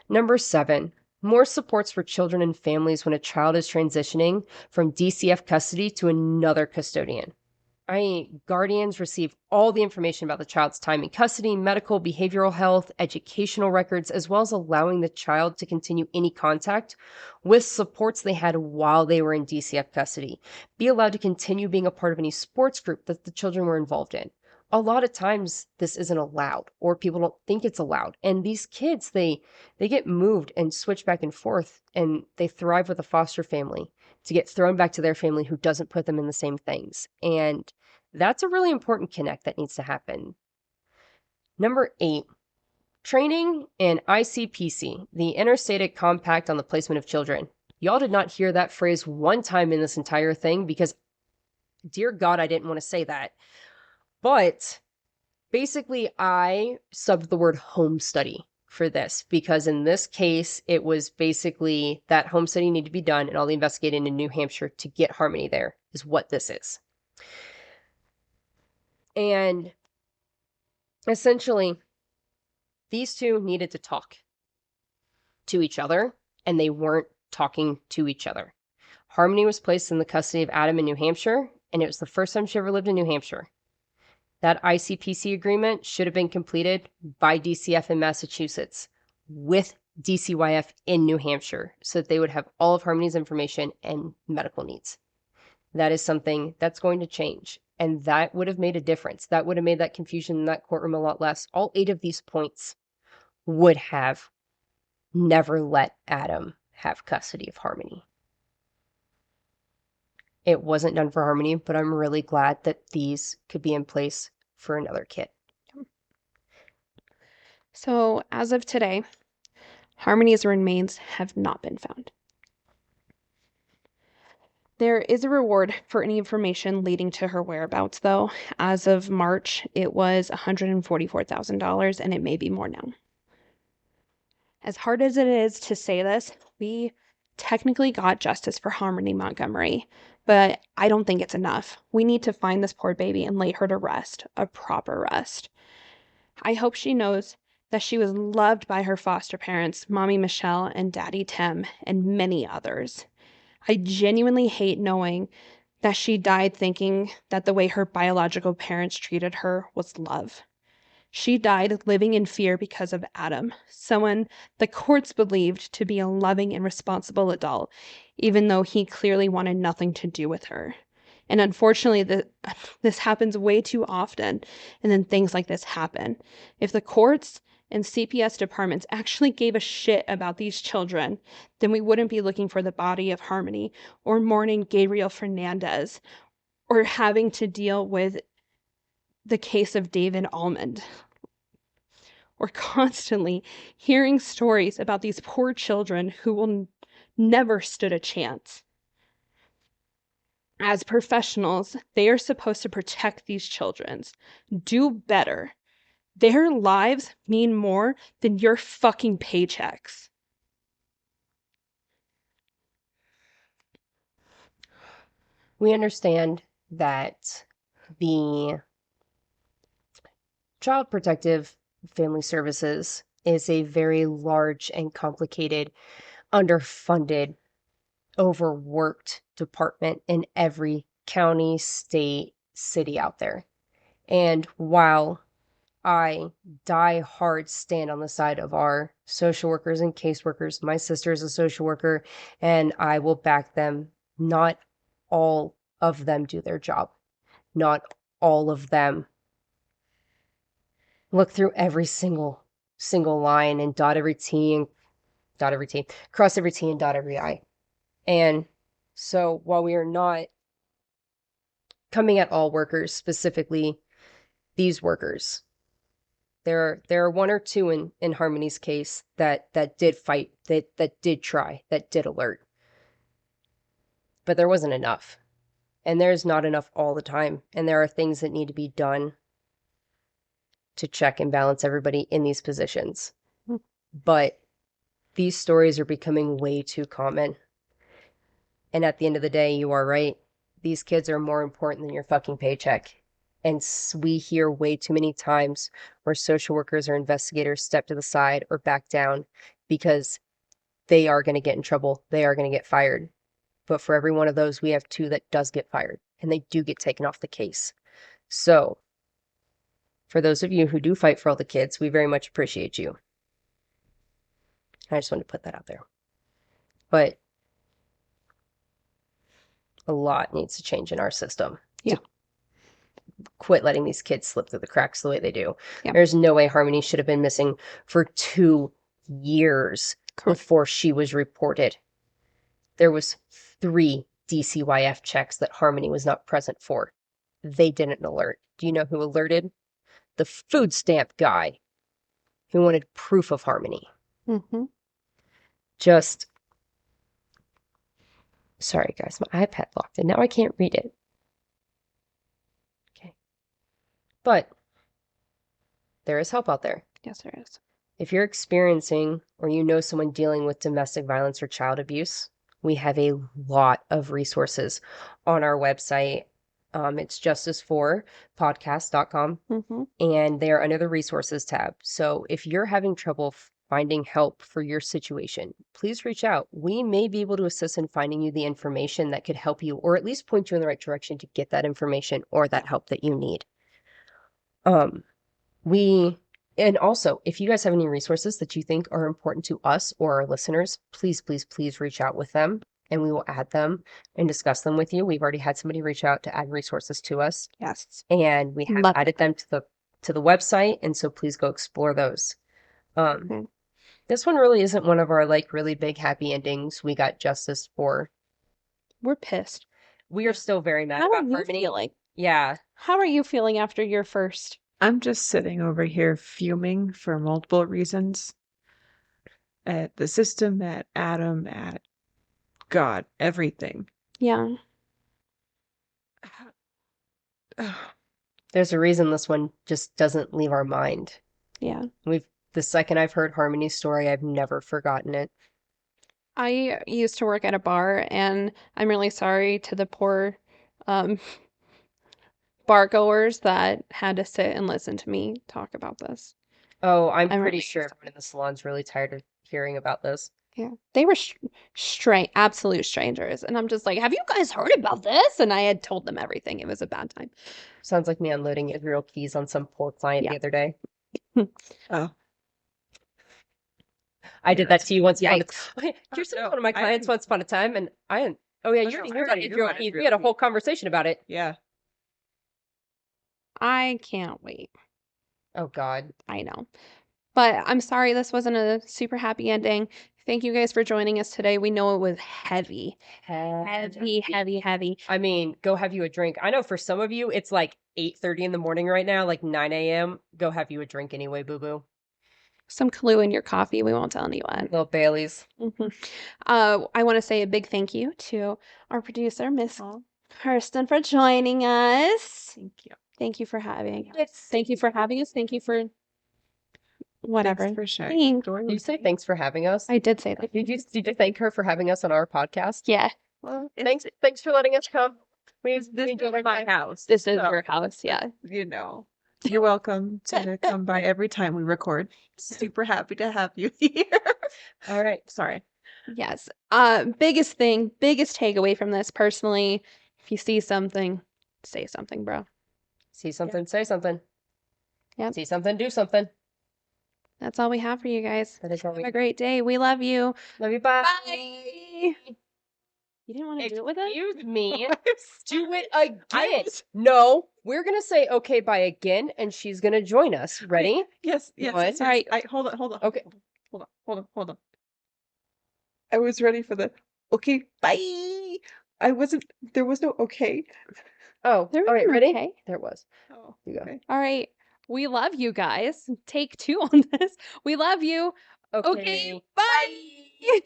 Number 7, more supports for children and families when a child is transitioning from DCF custody to another custodian. i.e. guardians receive all the information about the child's time in custody, medical, behavioral health, educational records, as well as allowing the child to continue any contact with supports they had while they were in DCF custody. Be allowed to continue being a part of any sports group that the children were involved in. a lot of times this isn't allowed, or people don't think it's allowed. And these kids, they get moved and switch back and forth, and they thrive with a foster family to get thrown back to their family who doesn't put them in the same things. And that's a really important connect that needs to happen. Number 8, training and ICPC, the Interstate Compact on the Placement of Children. Y'all did not hear that phrase one time in this entire thing because, dear God, I didn't want to say that. But basically, I subbed the word home study for this because in this case, it was basically that home study needed to be done and all the investigating in New Hampshire to get Harmony there is what this is. And essentially, these two needed to talk to each other, and they weren't talking to each other. Harmony was placed in the custody of Adam in New Hampshire, and it was the first time she ever lived in New Hampshire. That ICPC agreement should have been completed by DCF in Massachusetts with DCYF in New Hampshire so that they would have all of Harmony's information and medical needs. That is something that's going to change, and that would have made a difference. That would have made that confusion in that courtroom a lot less. All 8 of these points would have never let Adam have custody of Harmony. It wasn't done for Harmony, but I'm really glad that these could be in place for another kid. So, as of today, Harmony's remains have not been found. There is a reward for any information leading to her whereabouts, though. As of March, it was $144,000, and it may be more now. As hard as it is to say this, we technically got justice for Harmony Montgomery, but I don't think it's enough. We need to find this poor baby and lay her to rest, a proper rest. I hope she knows that she was loved by her foster parents, Mommy Michelle and Daddy Tim, and many others. I genuinely hate knowing that she died thinking that the way her biological parents treated her was love. She died living in fear because of Adam, someone the courts believed to be a loving and responsible adult, even though he clearly wanted nothing to do with her. And unfortunately, this happens way too often, and then things like this happen. If the courts and CPS departments actually gave a shit about these children, then we wouldn't be looking for the body of Harmony or mourning Gabriel Fernandez or having to deal with the case of David Almond. Or constantly hearing stories about these poor children who will never stood a chance. As professionals, they are supposed to protect these children. Do better. Their lives mean more than your fucking paychecks. We understand that the Child Protective Family Services is a very large and complicated, underfunded, overworked department in every county, state, city out there. And while I die hard stand on the side of our social workers and caseworkers, my sister is a social worker, and I will back them. Not all of them do their job. Not all of them look through every single line and dot every T and cross every T and dot every I. And so while we are not coming at all workers, specifically these workers, there are 1 or 2 in Harmony's case that did fight, that did try, that did alert. But there wasn't enough. And there's not enough all the time. And there are things that need to be done to check and balance everybody in these positions. But these stories are becoming way too common. And at the end of the day, you are right. These kids are more important than your fucking paycheck. And we hear way too many times where social workers or investigators step to the side or back down because they are going to get in trouble. They are going to get fired. But for every one of those, we have 2 that does get fired, and they do get taken off the case. So for those of you who do fight for all the kids, we very much appreciate you. I just wanted to put that out there. But a lot needs to change in our system. Yeah. quit letting these kids slip through the cracks the way they do. Yeah. There's no way Harmony should have been missing for 2 years Correct. before she was reported. There was 3 DCYF checks that Harmony was not present for. They didn't alert. Do you know who alerted? The food stamp guy who wanted proof of Harmony. Mm-hmm. Just, sorry guys, my iPad locked and now I can't read it. Okay. But there is help out there. Yes, there is. If you're experiencing or you know someone dealing with domestic violence or child abuse, we have a lot of resources on our website. It's justiceforpodcast.com, Mm-hmm. and they are under the resources tab. So if you're having trouble finding help for your situation, please reach out. We may be able to assist in finding you the information that could help you, or at least point you in the right direction to get that information or that help that you need. And also, if you guys have any resources that you think are important to us or our listeners, please, please, please reach out with them and we will add them and discuss them with you. We've already had somebody reach out to add resources to us, Yes. and we have Love added them to the website, and so please go explore those. Mhm. This one really isn't one of our like really big happy endings we got justice for. We're pissed. We are still very mad How are about you Harmony. feeling? Yeah. How are you feeling after your first? I'm just sitting over here fuming for multiple reasons. At the system, at Adam, at God, everything. Yeah. There's a reason this one just doesn't leave our mind. Yeah. The second I've heard Harmony's story, I've never forgotten it. I used to work at a bar, and I'm really sorry to the poor bar goers that had to sit and listen to me talk about this. Oh, I'm I'm pretty really sure everyone in the salon's really tired of hearing about this. Yeah. They were absolute strangers. And I'm just like, have you guys heard about this? And I had told them everything. It was a bad time. Sounds like me unloading Israel keys on some poor client Yeah. the other day. Oh. I did that to you once upon a Yikes. time. Here's no, one of my I clients didn't- once upon a time, and I didn't. Oh yeah, Oh, you no, already I heard already about knew Israel about keys. Israel We had a whole keys. conversation about it. Yeah. I can't wait. Oh God. I know. But I'm sorry this wasn't a super happy ending. Thank you guys for joining us today. We know it was heavy. Heavy. I mean, go have you a drink. I know for some of you, it's like 8:30 in the morning right now, like 9 a.m. Go have you a drink anyway, boo-boo. Some clue in your coffee. We won't tell anyone. Little Baileys. Mhm. I want to say a big thank you to our producer, Miss Kirsten, for joining us. Thank you. Thank you for having us. Thank you for having us. Thank you for whatever. Thanks for sharing. Thanks. Story Did you with say me. thanks for having us? I did say that. Did you thank her for having us on our podcast? Yeah. Well, Thanks for letting us come. this enjoyed is my house. This is so, your house. Yeah. You know, you're welcome to come by every time we record. Super happy to have you here. All right. Sorry. Yes. Biggest takeaway from this personally, if you see something, say something, bro. See something, say something. Yep. See something, do something. That's all we have for you guys. That is all Have we a great day. We love you. love you. Bye. Bye. You didn't want to do it with us? Excuse me. Do it I again. was- No, we're gonna say okay bye again, and she's gonna join us. Ready? Yes. What? Yes. All right. Hold on. Okay. Hold on. I was ready for the okay. Bye. There was no okay. Oh, There all right. was an Ready? okay. There was. Oh, You go. okay. All right. We love you guys. Take 2 on this. We love you. Okay. Bye.